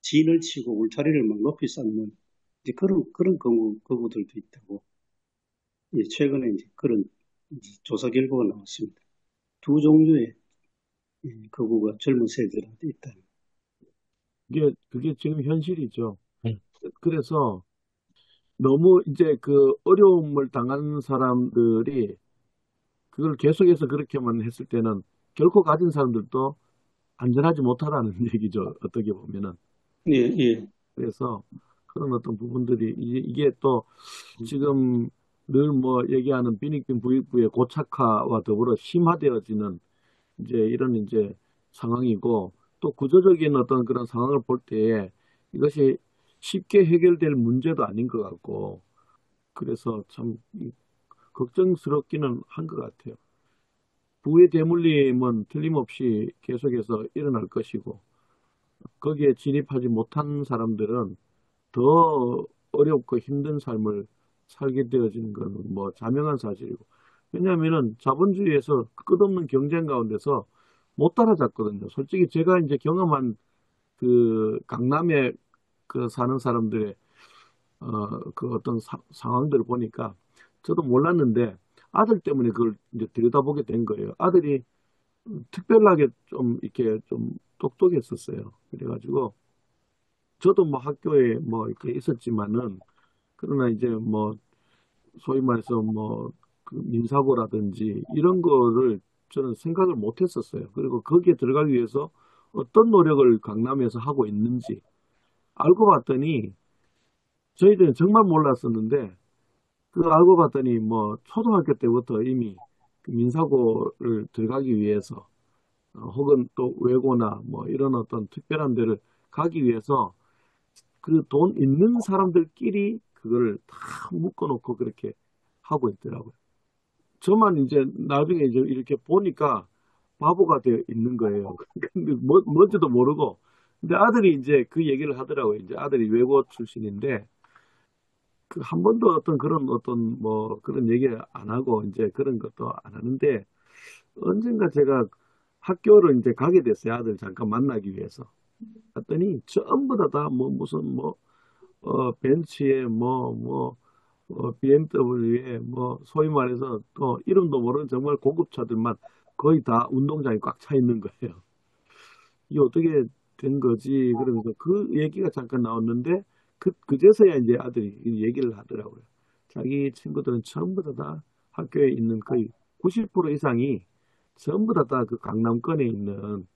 [SPEAKER 4] 진을 치고 울타리를 막 높이 쌓는 이제 그런 거구들도 있다고 최근에 이제 그런 이제 조사 결과가 나왔습니다. 두 종류의 거구가 젊은 세대들한테 있다.
[SPEAKER 6] 그게 지금 현실이죠. 그래서 너무 이제 그 어려움을 당하는 사람들이 그걸 계속해서 그렇게만 했을 때는 결코 가진 사람들도 안전하지 못하다는 얘기죠. 어떻게 보면은.
[SPEAKER 4] 예, 예.
[SPEAKER 6] 그래서 그런 어떤 부분들이 이게 또 지금 늘 뭐 얘기하는 빈익빈 부익부의 고착화와 더불어 심화되어지는 이제 이런 이제 상황이고 또 구조적인 어떤 그런 상황을 볼 때에 이것이 쉽게 해결될 문제도 아닌 것 같고 그래서 참 걱정스럽기는 한 것 같아요. 부의 대물림은 틀림없이 계속해서 일어날 것이고 거기에 진입하지 못한 사람들은 더 어렵고 힘든 삶을 살게 되어지는 것은 뭐 자명한 사실이고 왜냐하면은 자본주의에서 끝없는 경쟁 가운데서 못 따라잡거든요. 솔직히 제가 이제 경험한 그 강남에 그 사는 사람들의 그 어떤 상황들을 보니까 저도 몰랐는데 아들 때문에 그걸 이제 들여다보게 된 거예요. 아들이 특별하게 좀 이렇게 좀 똑똑했었어요. 그래가지고 저도 뭐 학교에 뭐 이렇게 있었지만은 그러나 이제 뭐 소위 말해서 뭐 그 민사고라든지 이런 거를 저는 생각을 못 했었어요. 그리고 거기에 들어가기 위해서 어떤 노력을 강남에서 하고 있는지 알고 봤더니 저희들은 정말 몰랐었는데 그 알고 봤더니 뭐 초등학교 때부터 이미 그 민사고를 들어가기 위해서 혹은 또 외고나 뭐 이런 어떤 특별한 데를 가기 위해서 그 돈 있는 사람들끼리 그걸 다 묶어놓고 그렇게 하고 있더라고요. 저만 이제 나중에 이제 이렇게 보니까 바보가 되어 있는 거예요. 근데 뭔지도 모르고. 근데 아들이 이제 그 얘기를 하더라고요. 이제 아들이 외고 출신인데 그 한 번도 어떤 그런 어떤 뭐 그런 얘기를 안 하고 이제 그런 것도 안 하는데 언젠가 제가 학교를 이제 가게 됐어요. 아들 잠깐 만나기 위해서. 갔더니 전부 다 뭐 무슨 뭐 벤츠에 BMW에 뭐 소위 말해서 또 이름도 모르는 정말 고급 차들만 거의 다 운동장에 꽉 차 있는 거예요. 이게 어떻게 된 거지? 그러면서 그 얘기가 잠깐 나왔는데 그제서야 이제 아들이 이 얘기를 하더라고요. 자기 친구들은 전부 다 학교에 있는 거의 90% 이상이 전부 다 그 강남권에 있는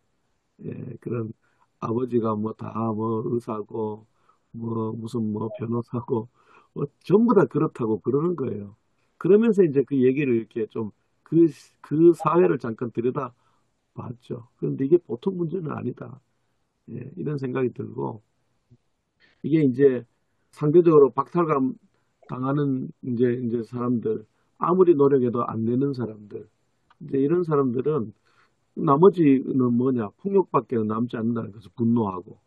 [SPEAKER 6] 그런 아버지가 뭐 다 뭐 의사고 뭐 무슨 뭐 변호사고 뭐 전부 다 그렇다고 그러는 거예요. 그러면서 이제 그 얘기를 이렇게 좀 그 사회를 잠깐 들여다 봤죠. 그런데 이게 보통 문제는 아니다. 이런 생각이 들고 이게 이제 상대적으로 박탈감 당하는 이제 사람들 아무리 노력해도 안 되는 사람들 이제 이런 사람들은 나머지는 뭐냐 폭력밖에 남지 않는다는 것을 분노하고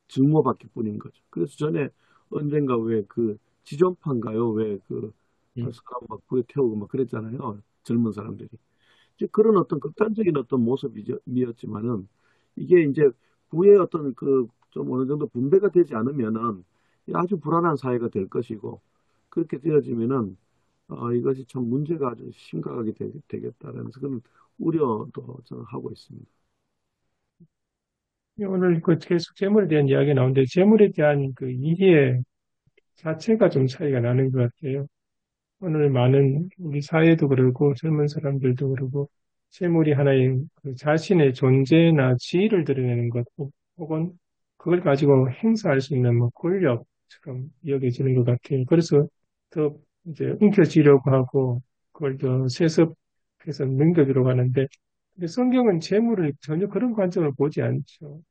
[SPEAKER 6] 증오받기 뿐인 거죠. 그래서 전에 언젠가 왜 그 지존파인가요? 왜 그 사람 막 불에 태우고 막 그랬잖아요. 젊은 사람들이. 이제 그런 어떤 극단적인 어떤 모습이었지만은 이게 이제 부의 어떤 그 좀 어느 정도 분배가 되지 않으면은 아주 불안한 사회가 될 것이고 그렇게 되어지면은 이것이 참 문제가 아주 심각하게 되겠다라는 그런 우려도 저는 하고 있습니다.
[SPEAKER 2] 오늘 그 계속 재물에 대한 이야기 나오는데 재물에 대한 그 이해 자체가 좀 차이가 나는 것 같아요. 오늘 많은 우리 사회도 그러고 젊은 사람들도 그러고 재물이 하나의 그 자신의 존재나 지위를 드러내는 것 혹은 그걸 가지고 행사할 수 있는 뭐 권력처럼 여겨지는 것 같아요. 그래서 더 이제 움켜쥐려고 하고 그걸 더 세습해서 넘겨주려고 하는데 근데 성경은 재물을 전혀 그런 관점을 보지 않죠.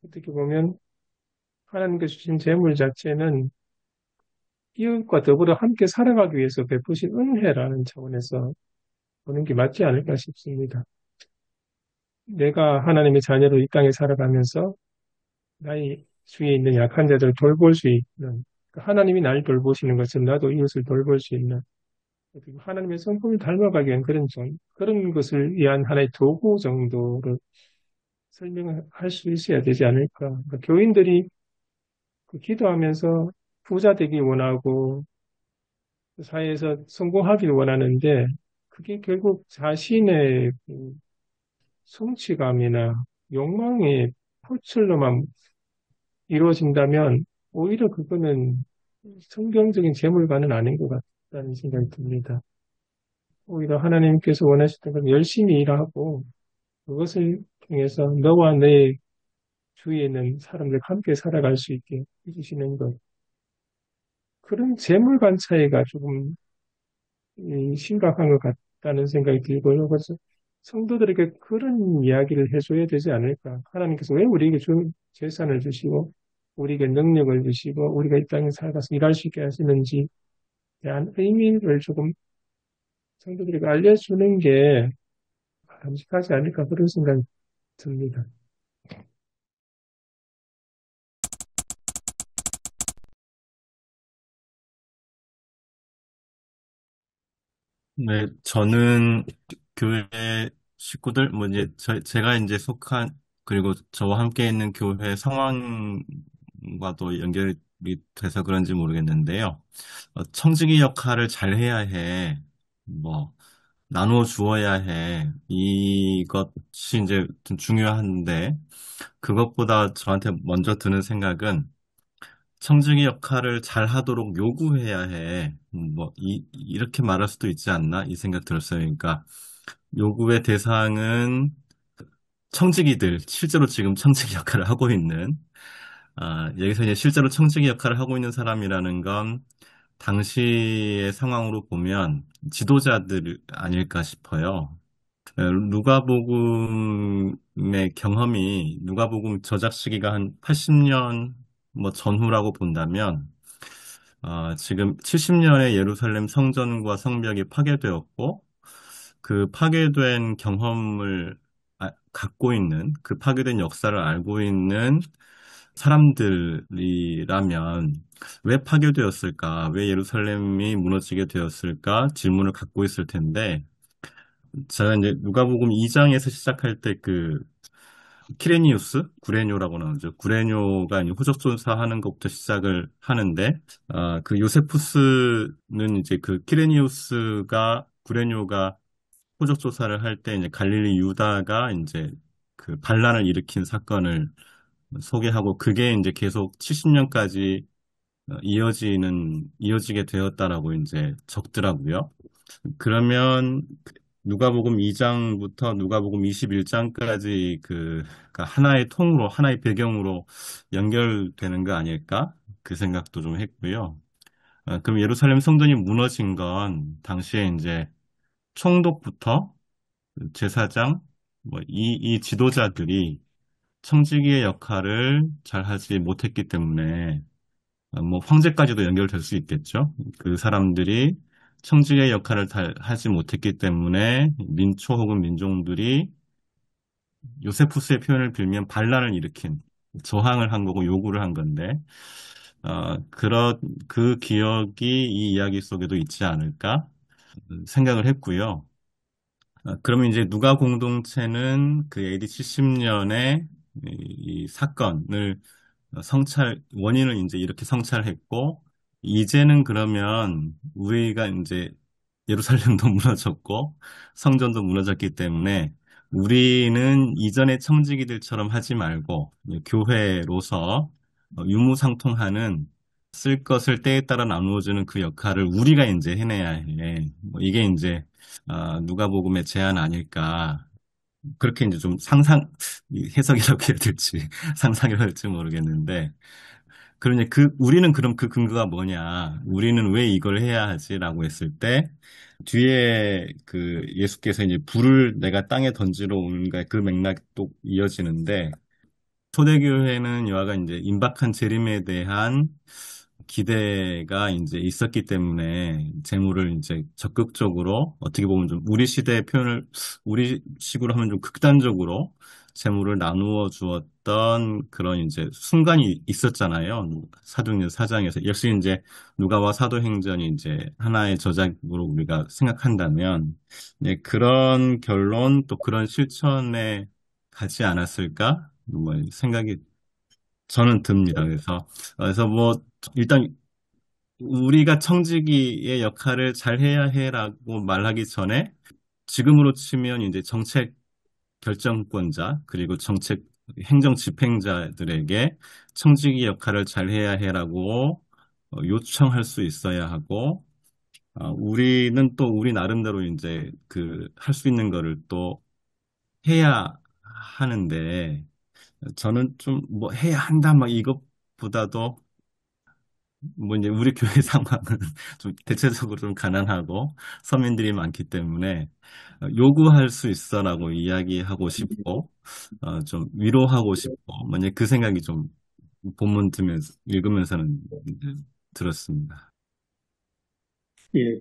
[SPEAKER 2] 어떻게 보면 하나님께서 주신 재물 자체는 이웃과 더불어 함께 살아가기 위해서 베푸신 은혜라는 차원에서 보는 게 맞지 않을까 싶습니다. 내가 하나님의 자녀로 이 땅에 살아가면서 나의 주위에 있는 약한 자들을 돌볼 수 있는, 하나님이 날 돌보시는 것처럼 나도 이웃을 돌볼 수 있는, 하나님의 성품을 닮아가기 위한 그런 것을 위한 하나의 도구 정도를 설명할 수 있어야 되지 않을까. 그러니까 교인들이 그 기도하면서 부자 되기 원하고 사회에서 성공하기를 원하는데 그게 결국 자신의 그 성취감이나 욕망의 표출로만 이루어진다면 오히려 그거는 성경적인 재물가는 아닌 것 같다는 생각이 듭니다. 오히려 하나님께서 원하시던 건 열심히 일하고 그것을 통해서 너와 내 주위에 있는 사람들과 함께 살아갈 수 있게 해주시는 것. 그런 재물관 차이가 조금 심각한 것 같다는 생각이 들고요. 그래서 성도들에게 그런 이야기를 해줘야 되지 않을까. 하나님께서 왜 우리에게 재산을 주시고, 우리에게 능력을 주시고, 우리가 이 땅에 살아가서 일할 수 있게 하시는지 대한 의미를 조금 성도들에게 알려주는 게 바람직하지 않을까 그런 생각이 듭니다.
[SPEAKER 7] 네, 저는 교회 식구들, 뭐 이제 제가 이제 속한 그리고 저와 함께 있는 교회 상황과도 연결이 돼서 그런지 모르겠는데요. 청지기 역할을 잘 해야 해. 뭐 나누어 주어야 해. 이것이 이제 좀 중요한데 그것보다 저한테 먼저 드는 생각은 청지기 역할을 잘 하도록 요구해야 해. 뭐, 이렇게 말할 수도 있지 않나? 이 생각 들었어요. 그러니까, 요구의 대상은 청지기들, 실제로 지금 청지기 역할을 하고 있는, 여기서 이제 실제로 청지기 역할을 하고 있는 사람이라는 건 당시의 상황으로 보면 지도자들 아닐까 싶어요. 누가복음의 경험이 누가복음 저작 시기가 한 80년 뭐 전후라고 본다면 지금 70년의 예루살렘 성전과 성벽이 파괴되었고 그 파괴된 경험을 갖고 있는 그 파괴된 역사를 알고 있는 사람들이라면 왜 파괴되었을까? 왜 예루살렘이 무너지게 되었을까? 질문을 갖고 있을 텐데 제가 이제 누가복음 2장에서 시작할 때 그 키레니우스, 구레뇨라고 나오죠. 구레뇨가 이제 후적 조사하는 것부터 시작을 하는데 그 요세푸스는 이제 그 키레니우스가 구레뇨가 후적 조사를 할 때 이제 갈릴리 유다가 이제 그 반란을 일으킨 사건을 소개하고 그게 이제 계속 70년까지 이어지게 되었다라고 이제 적더라고요. 그러면 누가복음 2장부터 누가복음 21장까지 그러니까 하나의 통으로 하나의 배경으로 연결되는 거 아닐까? 그 생각도 좀 했고요. 그럼 예루살렘 성전이 무너진 건 당시에 이제 총독부터 제사장 이 지도자들이 청지기의 역할을 잘 하지 못했기 때문에 뭐 황제까지도 연결될 수 있겠죠. 그 사람들이 청지기의 역할을 잘 하지 못했기 때문에 민초 혹은 민중들이 요세푸스의 표현을 빌면 반란을 일으킨 저항을 한 거고 요구를 한 건데 그 기억이 이 이야기 속에도 있지 않을까 생각을 했고요. 그러면 이제 누가 공동체는 그 AD 70년에 이 사건을 원인을 이제 이렇게 성찰했고, 이제는 그러면 우리가 이제 예루살렘도 무너졌고 성전도 무너졌기 때문에 우리는 이전의 청지기들처럼 하지 말고 교회로서 유무상통하는 쓸 것을 때에 따라 나누어주는 그 역할을 우리가 이제 해내야 해. 뭐 이게 이제 누가복음의 제안 아닐까. 그렇게 이제 좀 해석이라고 해야 될지 상상이라고 할지 모르겠는데 그러니 우리는 그럼 그 근거가 뭐냐? 우리는 왜 이걸 해야 하지라고 했을 때 뒤에 그 예수께서 이제 불을 내가 땅에 던지러 오는가 그 맥락이 또 이어지는데 초대교회는 이와 같이 이제 임박한 재림에 대한 기대가 이제 있었기 때문에 재물을 이제 적극적으로 어떻게 보면 좀 우리 시대의 표현을 우리 식으로 하면 좀 극단적으로 재물을 나누어 주었던 그런 이제 순간이 있었잖아요. 사도행전 4장에서 역시 이제 누가와 사도행전이 이제 하나의 저작으로 우리가 생각한다면 그런 결론 또 그런 실천에 가지 않았을까? 뭐 생각이 저는 듭니다. 그래서 뭐 일단 우리가 청지기의 역할을 잘 해야 해라고 말하기 전에 지금으로 치면 이제 정책 결정권자 그리고 정책 행정 집행자들에게 청지기 역할을 잘 해야 해라고 요청할 수 있어야 하고 우리는 또 우리 나름대로 이제 그 할 수 있는 거를 또 해야 하는데 저는 좀 뭐 해야 한다 막 이것보다도 뭐 이제 우리 교회 상황은 좀 대체적으로 좀 가난하고 서민들이 많기 때문에 요구할 수 있어라고 이야기하고 싶고 좀 위로하고 싶고 뭐 이제 그 생각이 좀 본문 읽으면서는 들었습니다.
[SPEAKER 4] 예,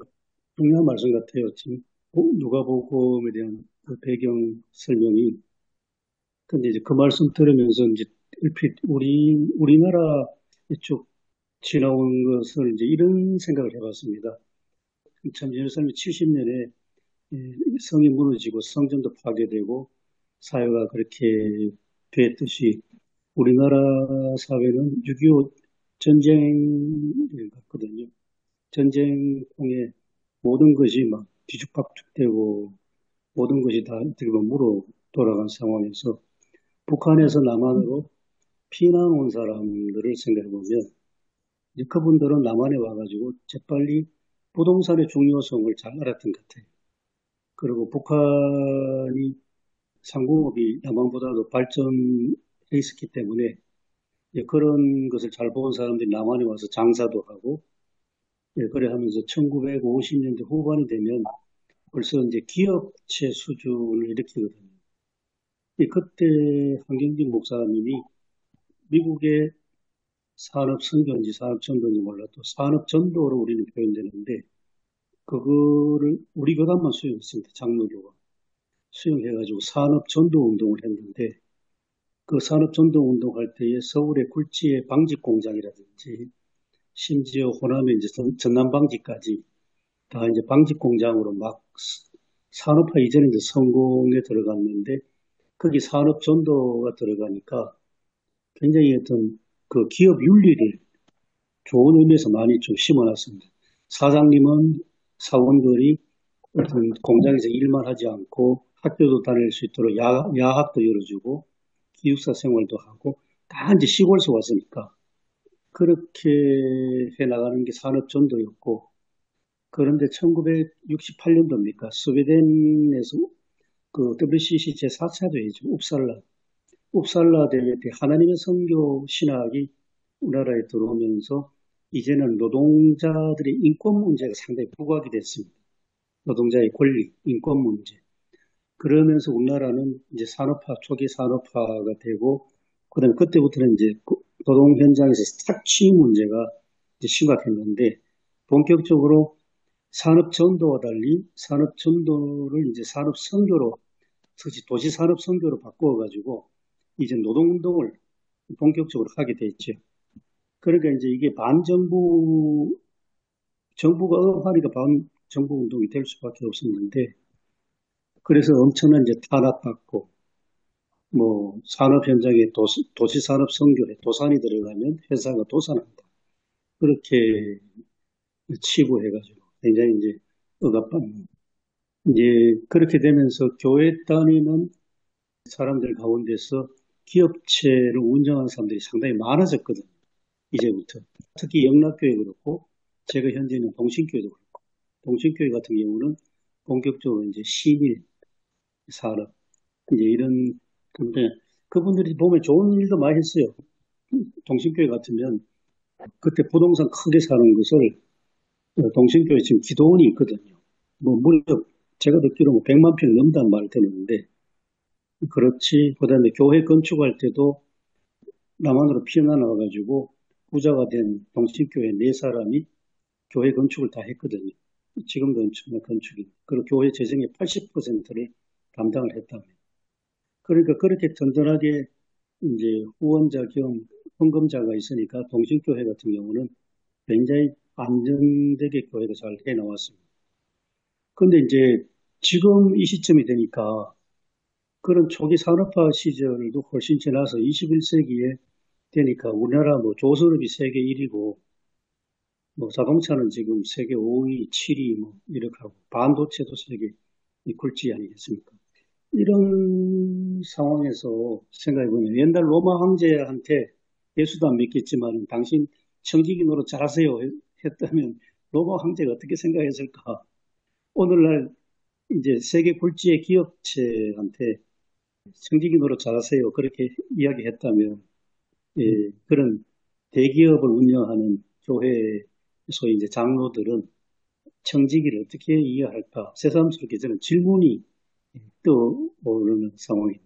[SPEAKER 4] 중요한 말씀 같아요. 지금 누가복음에 대한 그 배경 설명이. 근데 이제 그 말씀 들으면서 이제 얼핏 우리나라 이쪽 지나온 것을 이제 이런 생각을 해봤습니다. 참 예루살렘 70년에 성이 무너지고 성전도 파괴되고 사회가 그렇게 됐듯이 우리나라 사회는 6.25 전쟁 같거든요. 전쟁 통해 모든 것이 막 뒤죽박죽되고 모든 것이 다 어떻게 보면 무로 돌아간 상황에서 북한에서 남한으로 피난 온 사람들을 생각해 보면 이제 그분들은 남한에 와가지고 재빨리 부동산의 중요성을 잘 알았던 것 같아요. 그리고 북한이 상공업이 남한보다도 발전해 있었기 때문에 그런 것을 잘 본 사람들이 남한에 와서 장사도 하고 그래 하면서 1950년대 후반이 되면 벌써 이제 기업체 수준을 일으키거든요. 그때 한경직 목사님이 미국의 산업선교인지 산업전도인지 몰라도 산업전도로 우리는 표현되는데 그거를 우리 교단만 수용했습니다. 장로교가. 수용해가지고 산업전도운동을 했는데 그 산업전도운동 할 때에 서울의 굴지의 방직공장이라든지 심지어 호남의 이제 전남방직까지 다 이제 방직공장으로 막 산업화 이전에 이제 성공에 들어갔는데 거기 산업전도가 들어가니까 굉장히 어떤 그 기업 윤리를 좋은 의미에서 많이 좀 심어놨습니다. 사장님은 사원들이 어떤 공장에서 일만 하지 않고 학교도 다닐 수 있도록 야학도 열어주고 기숙사 생활도 하고 다 이제 시골에서 왔으니까 그렇게 해나가는 게 산업전도였고 그런데 1968년도입니까? 스웨덴에서 그 WCC 제4차 대회죠. 웁살라 대회 때 하나님의 선교 신학이 우리나라에 들어오면서 이제는 노동자들의 인권 문제가 상당히 부각이 됐습니다. 노동자의 권리, 인권 문제. 그러면서 우리나라는 이제 초기 산업화가 되고, 그다음에 그때부터는 이제 노동 현장에서 착취 문제가 이제 심각했는데, 본격적으로 산업전도와 달리 산업전도를 이제 산업선교로, 특히 도시산업선교로 바꾸어가지고, 이제 노동운동을 본격적으로 하게 됐죠. 그러니까 이제 이게 정부가 하니까 반정부 운동이 될 수밖에 없었는데, 그래서 엄청난 이제 탄압받고, 뭐, 산업 현장에 도시산업 선교에 도산이 들어가면 회사가 도산한다. 그렇게 치부해가지고, 굉장히 이제 억압받는. 이제 그렇게 되면서 교회 다니는 사람들 가운데서 기업체를 운영하는 사람들이 상당히 많아졌거든요. 이제부터. 특히 영락교회 그렇고, 제가 현재 있는 동신교회도 그렇고, 동신교회 같은 경우는 본격적으로 이제 신일 산업, 이제 이런, 근데 그분들이 보면 좋은 일도 많이 했어요. 동신교회 같으면 그때 부동산 크게 사는 것을 동신교회 지금 기도원이 있거든요. 뭐 무려 제가 듣기로 뭐 100만 평이 넘다는 말을 들었는데 그렇지. 그다음에 교회 건축할 때도 남한으로 피어나와가지고 부자가 된 동신교회 네 사람이 교회 건축을 다 했거든요. 지금도 엄청난 건축이. 그리고 교회 재정의 80%를 담당을 했답니다. 그러니까 그렇게 든든하게 이제 후원자 겸 헌금자가 있으니까 동신교회 같은 경우는 굉장히 안정되게 교회가 잘 해나왔습니다. 그런데 이제 지금 이 시점이 되니까 그런 초기 산업화 시절도 훨씬 지나서 21세기에 되니까 우리나라 뭐 조선업이 세계 1위고 뭐 자동차는 지금 세계 5위, 7위 뭐 이렇게 하고 반도체도 세계 굴지 아니겠습니까? 이런 상황에서 생각해보면 옛날 로마 황제한테 예수도 안 믿겠지만 당신 청지기 노릇 잘하세요 했다면 로마 황제가 어떻게 생각했을까? 오늘날 이제 세계 굴지의 기업체한테 청지기 노릇 잘하세요 그렇게 이야기했다면 예, 그런 대기업을 운영하는 교회 소위 이제 장로들은 청지기를 어떻게 이해할까? 새삼스럽게 저는 질문이 떠오르는 상황입니다.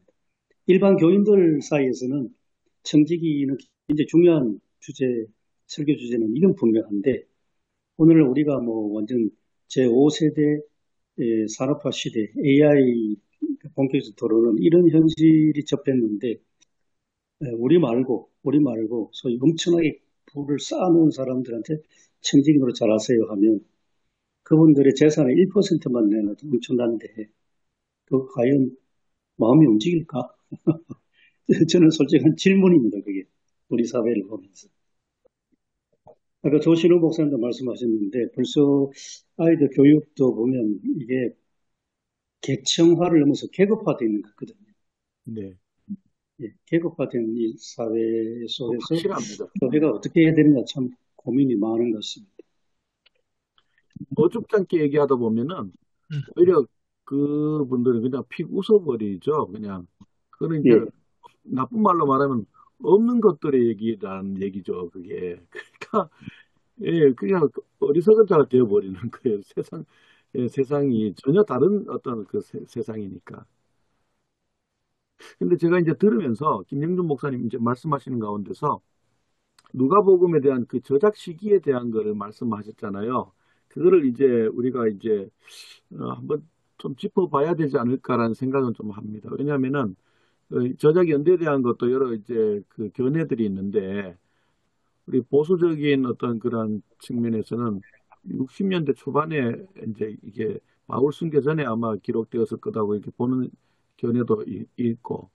[SPEAKER 4] 일반 교인들 사이에서는 청지기는 굉장히 중요한 주제, 설교 주제는 이건 분명한데, 오늘 우리가 뭐 완전 제5세대 산업화 시대, AI 본격적으로 들어오는 이런 현실이 접했는데, 우리 말고, 소위 엄청나게 부를 쌓아놓은 사람들한테 청지기로 잘하세요 하면, 그분들의 재산의 1%만 내놔도 엄청난데, 그 과연 마음이 움직일까? 저는 솔직한 질문입니다, 그게. 우리 사회를 보면서. 아까 조신우 목사님도 말씀하셨는데, 벌써 아이들 교육도 보면 이게 계층화를 넘어서 계급화되어 있는 것 같거든요.
[SPEAKER 6] 네.
[SPEAKER 4] 예, 계급화된 이 사회 속에서
[SPEAKER 6] 확실합니다.
[SPEAKER 4] 교회가 어떻게 해야 되느냐 참 고민이 많은 것 같습니다.
[SPEAKER 6] 어줍지 않게 얘기하다 보면은 오히려 그분들은 그냥 픽 웃어버리죠. 그냥. 그런 이제
[SPEAKER 4] 예,
[SPEAKER 6] 나쁜 말로 말하면 없는 것들의 얘기라는 얘기죠. 그게. 그러니까 예, 그냥 어리석은 자가 되어버리는 거예요. 세상이 전혀 다른 어떤 그 세상이니까. 근데 제가 이제 들으면서 김영준 목사님 이제 말씀하시는 가운데서 누가복음에 대한 그 저작 시기에 대한 거를 말씀하셨잖아요. 그거를 이제 우리가 이제 한번 좀 짚어봐야 되지 않을까라는 생각은 좀 합니다. 왜냐하면은 저작 연대에 대한 것도 여러 이제 그 견해들이 있는데 우리 보수적인 어떤 그런 측면에서는 60년대 초반에 이제 이게 바울 순교 전에 아마 기록되었을 거라고 이렇게 보는 견해도 있고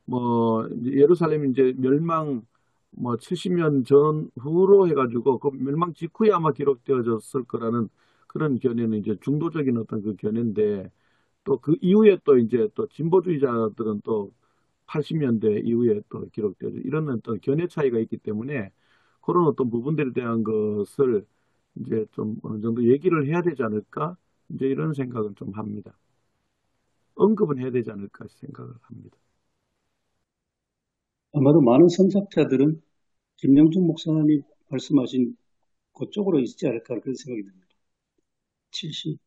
[SPEAKER 6] 뭐 예루살렘 이제 멸망 뭐 70년 전후로 해가지고 그 멸망 직후에 아마 기록되어졌을 거라는 그런 견해는 이제 중도적인 어떤 그 견해인데 또 그 이후에 또 이제 또 진보주의자들은 또 80년대 이후에 또 기록되어져 이런 어떤 견해 차이가 있기 때문에 그런 어떤 부분들에 대한 것을 이제 좀 어느 정도 얘기를 해야 되지 않을까 이제 이런 생각은 좀 합니다. 언급은 해야 되지 않을까 생각을 합니다.
[SPEAKER 4] 아마도 많은 선착자들은 김영준 목사님이 말씀하신 그쪽으로 있지 않을까 그런 생각이 듭니다.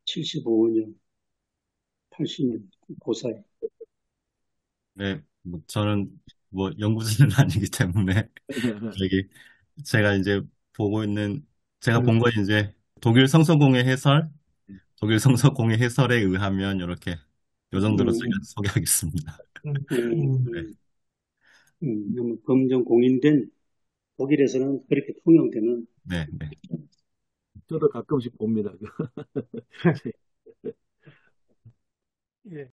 [SPEAKER 4] 75년, 80년, 그 사이.
[SPEAKER 7] 네, 뭐 저는 뭐 연구자는 아니기 때문에 여기 제가 이제 보고 있는 제가 본 건 이제 독일 성서공의 해설, 독일 성서공의 해설에 의하면 이렇게 요 정도로 제가
[SPEAKER 4] 음,
[SPEAKER 7] 소개하겠습니다. 네,
[SPEAKER 4] 검정 공인된 독일에서는 그렇게 통용되는
[SPEAKER 7] 네, 네.
[SPEAKER 6] 저도 가끔씩 봅니다.
[SPEAKER 2] 예.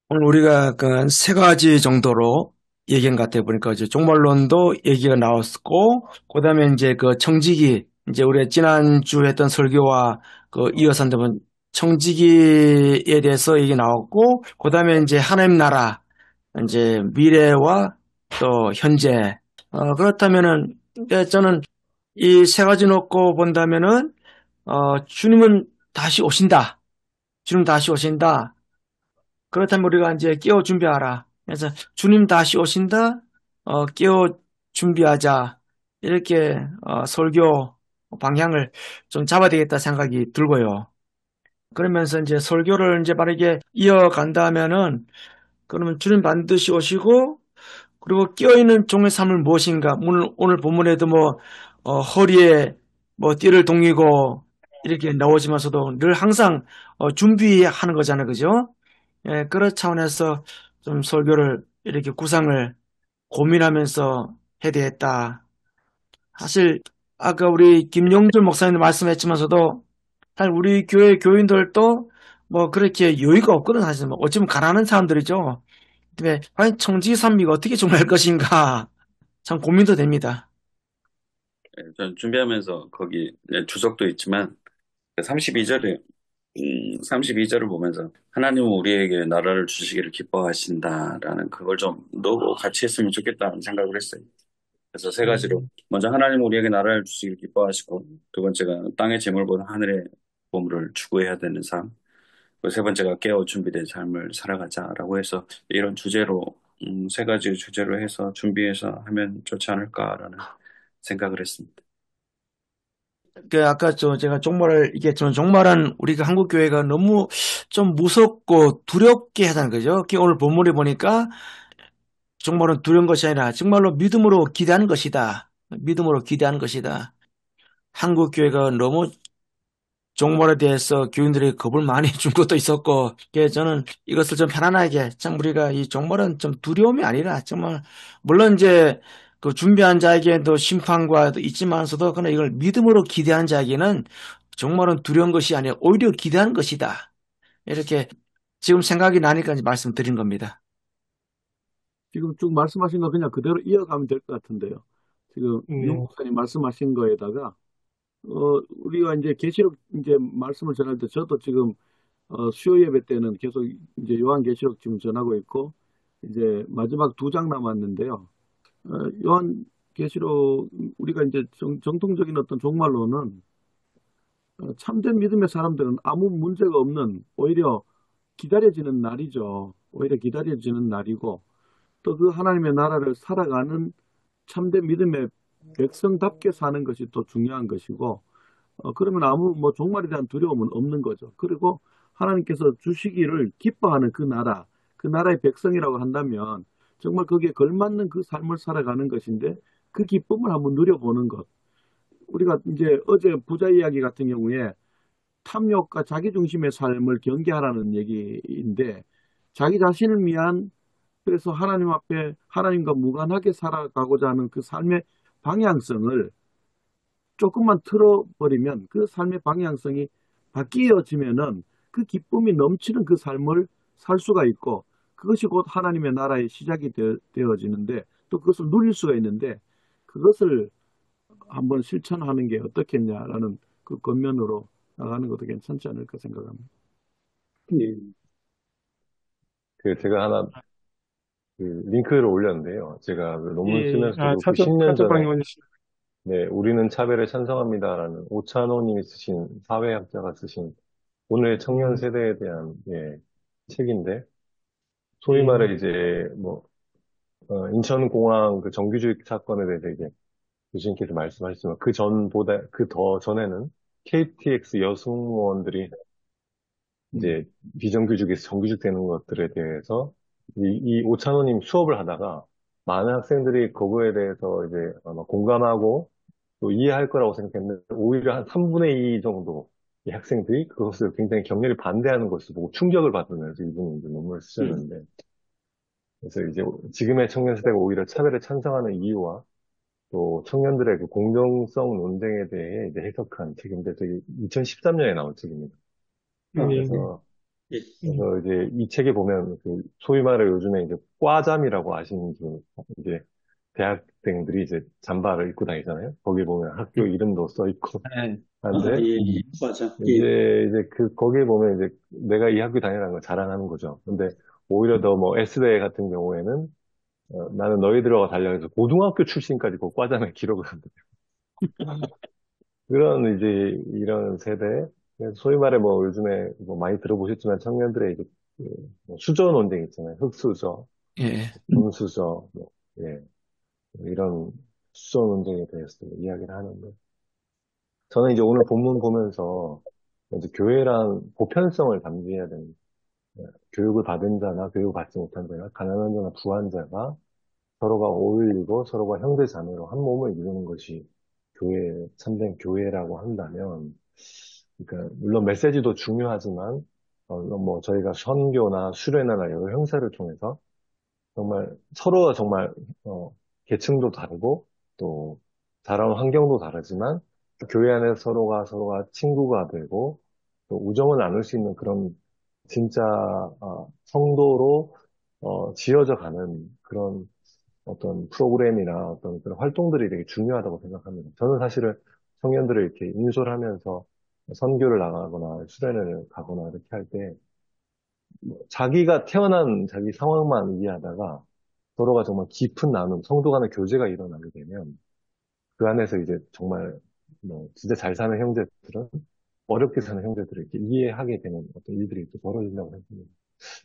[SPEAKER 5] 오늘 우리가 그 한 세 가지 정도로 얘기한 것 같아요. 보니까 이제 종말론도 얘기가 나왔고, 그 다음에 이제 그 청지기, 이제 우리가 지난주 했던 설교와 그 이어서 한다면 청지기에 대해서 얘기 나왔고, 그 다음에 이제 하나님 나라, 이제 미래와 또 현재. 그렇다면은, 저는 이 세 가지 놓고 본다면은, 주님은 다시 오신다. 주님 다시 오신다. 그렇다면 우리가 이제 깨어 준비하라. 그래서 주님 다시 오신다. 깨어 준비하자. 이렇게 설교 방향을 좀 잡아야 되겠다 생각이 들고요. 그러면서 이제 설교를 이제 바르게 이어간다면은 그러면 주님 반드시 오시고 그리고 깨어있는 종의 삶은 무엇인가? 오늘 본문에도 뭐 허리에 뭐 띠를 동이고 이렇게 나오지만서도 늘 항상 준비하는 거잖아요, 그죠? 예, 그런 차원에서 좀 설교를 이렇게 구상을 고민하면서 해야 되겠다. 사실 아까 우리 김용준 목사님 말씀했지만서도 사실 우리 교회 교인들도 뭐 그렇게 여유가 없거든 사실 뭐 어쩌면 가난한 사람들이죠. 근데 과연 청지 산미가 어떻게 종할 것인가 참 고민도 됩니다.
[SPEAKER 3] 전 준비하면서 거기 주석도 있지만 32절에 32절을 보면서 하나님은 우리에게 나라를 주시기를 기뻐하신다라는 그걸 좀 넣고 같이 했으면 좋겠다는 생각을 했어요. 그래서 세 가지로 먼저 하나님은 우리에게 나라를 주시기를 기뻐하시고 두 번째가 땅의 재물보다 하늘의 보물을 추구해야 되는 삶 그리고 세 번째가 깨어 준비된 삶을 살아가자라고 해서 이런 주제로 세 가지 주제로 해서 준비해서 하면 좋지 않을까라는 생각을 했습니다.
[SPEAKER 5] 그 아까 제가 종말을 이게 저는 종말은 우리가 한국 교회가 너무 좀 무섭고 두렵게 하다는 거죠. 오늘 본문에 보니까 종말은 두려운 것이 아니라 정말로 믿음으로 기대하는 것이다. 믿음으로 기대하는 것이다. 한국 교회가 너무 종말에 대해서 교인들이 겁을 많이 준 것도 있었고, 저는 이것을 좀 편안하게, 참 우리가 이 종말은 좀 두려움이 아니라 정말 물론 이제 그 준비한 자에게도 심판과 있지만서도 그러나 이걸 믿음으로 기대하는 자에게는 종말은 두려운 것이 아니라 오히려 기대하는 것이다. 이렇게 지금 생각이 나니까 이제 말씀드린 겁니다.
[SPEAKER 6] 지금 쭉 말씀하신 거 그냥 그대로 이어가면 될 것 같은데요. 지금 유
[SPEAKER 2] 네.
[SPEAKER 6] 목사님 말씀하신 거에다가 우리가 이제 계시록 이제 말씀을 전할 때 저도 지금 수요 예배 때는 계속 이제 요한계시록 지금 전하고 있고 이제 마지막 두 장 남았는데요. 요한계시록 우리가 이제 정통적인 어떤 종말론은 참된 믿음의 사람들은 아무 문제가 없는 오히려 기다려지는 날이죠. 오히려 기다려지는 날이고 또 그 하나님의 나라를 살아가는 참된 믿음의 백성답게 사는 것이 또 중요한 것이고 그러면 아무 뭐 종말에 대한 두려움은 없는 거죠. 그리고 하나님께서 주시기를 기뻐하는 그 나라, 그 나라의 백성이라고 한다면 정말 거기에 걸맞는 그 삶을 살아가는 것인데 그 기쁨을 한번 누려보는 것. 우리가 이제 어제 부자 이야기 같은 경우에 탐욕과 자기중심의 삶을 경계하라는 얘기인데 자기 자신을 위한 그래서 하나님 앞에 하나님과 무관하게 살아가고자 하는 그 삶의 방향성을 조금만 틀어버리면 그 삶의 방향성이 바뀌어지면은 그 기쁨이 넘치는 그 삶을 살 수가 있고 그것이 곧 하나님의 나라의 시작이 되어지는데 또 그것을 누릴 수가 있는데 그것을 한번 실천하는 게 어떻겠냐라는 그 겉면으로 나가는 것도 괜찮지 않을까 생각합니다.
[SPEAKER 4] 예.
[SPEAKER 8] 제가 하나 링크를 올렸는데요. 제가 논문
[SPEAKER 2] 예,
[SPEAKER 8] 쓰면서도 그 10년
[SPEAKER 2] 카톡방에
[SPEAKER 8] 전에
[SPEAKER 2] 올리시.
[SPEAKER 8] 네, 우리는 차별에 찬성합니다라는 오찬호님이 쓰신 사회학자가 쓰신 오늘의 청년 세대에 대한 책인데 소위 말해 이제 뭐 인천공항 그 정규직 사건에 대해서 이제 교수님께서 말씀하셨지만 그 전보다 그 더 전에는 KTX 여승무원들이 이제 비정규직에서 정규직 되는 것들에 대해서 이 오찬호님 수업을 하다가 많은 학생들이 그거에 대해서 이제 아마 공감하고 또 이해할 거라고 생각했는데 오히려 한 3분의 2 정도 이 학생들이 그것을 굉장히 격렬히 반대하는 것을 보고 충격을 받으면서 이분이 이제 논문을 쓰셨는데 그래서 이제 지금의 청년 세대가 오히려 차별에 찬성하는 이유와 또 청년들의 그 공정성 논쟁에 대해 이제 해석한 책인데 되게 2013년에 나온 책입니다.
[SPEAKER 2] 예,
[SPEAKER 8] 그래서
[SPEAKER 4] 예.
[SPEAKER 8] 이제 이 책에 보면 그 소위 말해 요즘에 이제 과잠이라고 아시는지, 이제 대학생들이 이제 잠바를 입고 다니잖아요. 거기 보면 학교 이름도 써 있고
[SPEAKER 5] 네.
[SPEAKER 8] 한데,
[SPEAKER 4] 예, 맞아. 예.
[SPEAKER 8] 이제 거기에 보면 이제 내가 이 학교 다니라는 걸 자랑하는 거죠. 근데 오히려 더 뭐 S대 같은 경우에는 나는 너희들하고 달려서 고등학교 출신까지 그 과잠에 기록을 한다. 그런 이제 이런 세대, 소위 말해 뭐 요즘에 뭐 많이 들어보셨지만 청년들의 이제 뭐 수저 논쟁 있잖아요. 흙수저,
[SPEAKER 5] 예.
[SPEAKER 8] 금수저, 뭐, 예, 이런 수저 논쟁에 대해서 이야기를 하는데, 저는 이제 오늘 본문 보면서 이제 교회란 보편성을 담대해야 되는, 교육을 받은 자나 교육을 받지 못한 자나 가난한 자나 부한 자가 서로가 어울리고 서로가 형제 자매로 한 몸을 이루는 것이 참된 교회라고 한다면, 그러니까 물론 메시지도 중요하지만, 뭐 저희가 선교나 수련회나 여러 형사를 통해서 정말 서로가 정말 계층도 다르고 또 자라온 환경도 다르지만 교회 안에서 서로가 친구가 되고 또 우정을 나눌 수 있는 그런 진짜 성도로 지어져 가는 그런 어떤 프로그램이나 어떤 그런 활동들이 되게 중요하다고 생각합니다. 저는 사실은 청년들을 이렇게 인솔 하면서 선교를 나가거나 수련회를 가거나 이렇게 할 때 자기가 태어난 자기 상황만 이해하다가 서로가 정말 깊은 나눔, 성도 간의 교제가 일어나게 되면 그 안에서 이제 정말 뭐 진짜 잘 사는 형제들은 어렵게 사는 형제들을 이렇게 이해하게 되는 어떤 일들이 또 벌어진다고 생각합니다.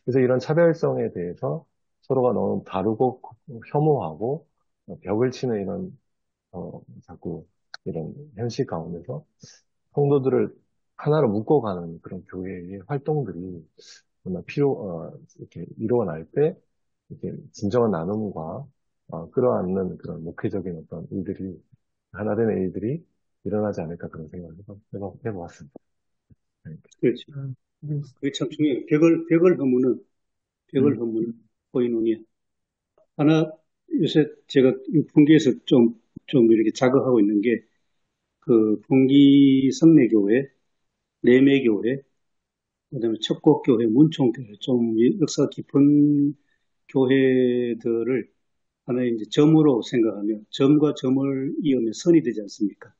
[SPEAKER 8] 그래서 이런 차별성에 대해서 서로가 너무 다르고 혐오하고 벽을 치는 이런 자꾸 이런 현실 가운데서 성도들을 하나로 묶어가는 그런 교회의 활동들이 정말 이렇게 이루어날 때 이렇게 진정한 나눔과 끌어안는 그런 목회적인 어떤 일들이 하나 되는 일들이 일어나지 않을까 그런 생각을 해보았습니다. 네.
[SPEAKER 4] 그렇죠. 그게 참 중요해요. 벽을 허무는 코이노니아. 하나, 요새 제가 이 풍기에서 좀 이렇게 자극하고 있는 게, 그 풍기 성내교회, 내매교회, 그다음에 척곡교회, 문총교회, 좀 역사 깊은 교회들을 하나의 이제 점으로 생각하며 점과 점을 이으면 선이 되지 않습니까?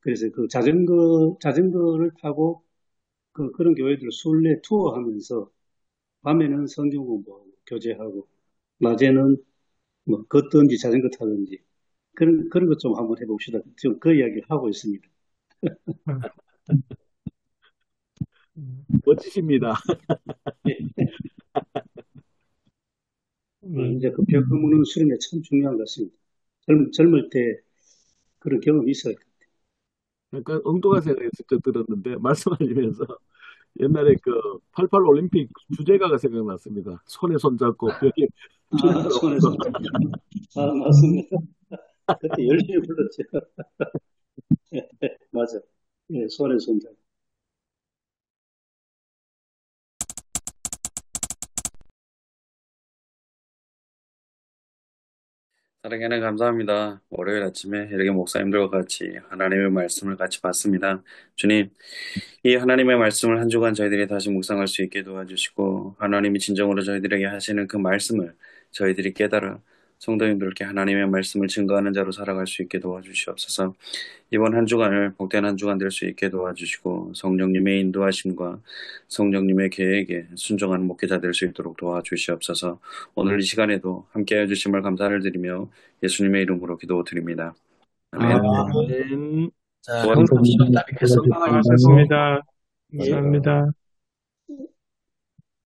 [SPEAKER 4] 그래서 그 자전거를 타고 그런 교회들을 순례 투어하면서 밤에는 성경 공부하고 교제하고 낮에는 뭐 걷든지 자전거 타든지 그런 것 좀 한번 해봅시다. 지금 그 이야기를 하고 있습니다.
[SPEAKER 6] 멋지십니다.
[SPEAKER 4] 이제 그 벽 허무는 수련회 참 중요한 것 같습니다. 젊을 때 그런 경험이 있어요.
[SPEAKER 6] 약간 엉뚱한 생각이 슬쩍 들었는데 말씀하시면서 옛날에 그 88 올림픽 주제가가 생각났습니다. 손에 손잡고 벽에
[SPEAKER 4] 손에 손. 맞습니다. 그때 열심히 불렀죠. 맞아. 예, 손에 손잡고.
[SPEAKER 3] 사랑하는 감사합니다. 월요일 아침에 이렇게 목사님들과 같이 하나님의 말씀을 같이 봤습니다. 주님, 이 하나님의 말씀을 한 주간 저희들이 다시 묵상할 수 있게 도와주시고 하나님이 진정으로 저희들에게 하시는 그 말씀을 저희들이 깨달아 성도님들께 하나님의 말씀을 증거하는 자로 살아갈 수 있게 도와주시옵소서. 이번 한 주간을 복된 한 주간 될 수 있게 도와주시고 성령님의 인도하심과 성령님의 계획에 순종하는 목회자 될 수 있도록 도와주시옵소서. 오늘 이 시간에도 함께해 주심을 감사를 드리며 예수님의 이름으로 기도드립니다. 아멘.
[SPEAKER 6] 아멘.
[SPEAKER 5] 자,
[SPEAKER 3] 고맙습니다.
[SPEAKER 5] 항상 쉬었다 뵙겠습니다.
[SPEAKER 2] 수고하셨습니다. 감사합니다.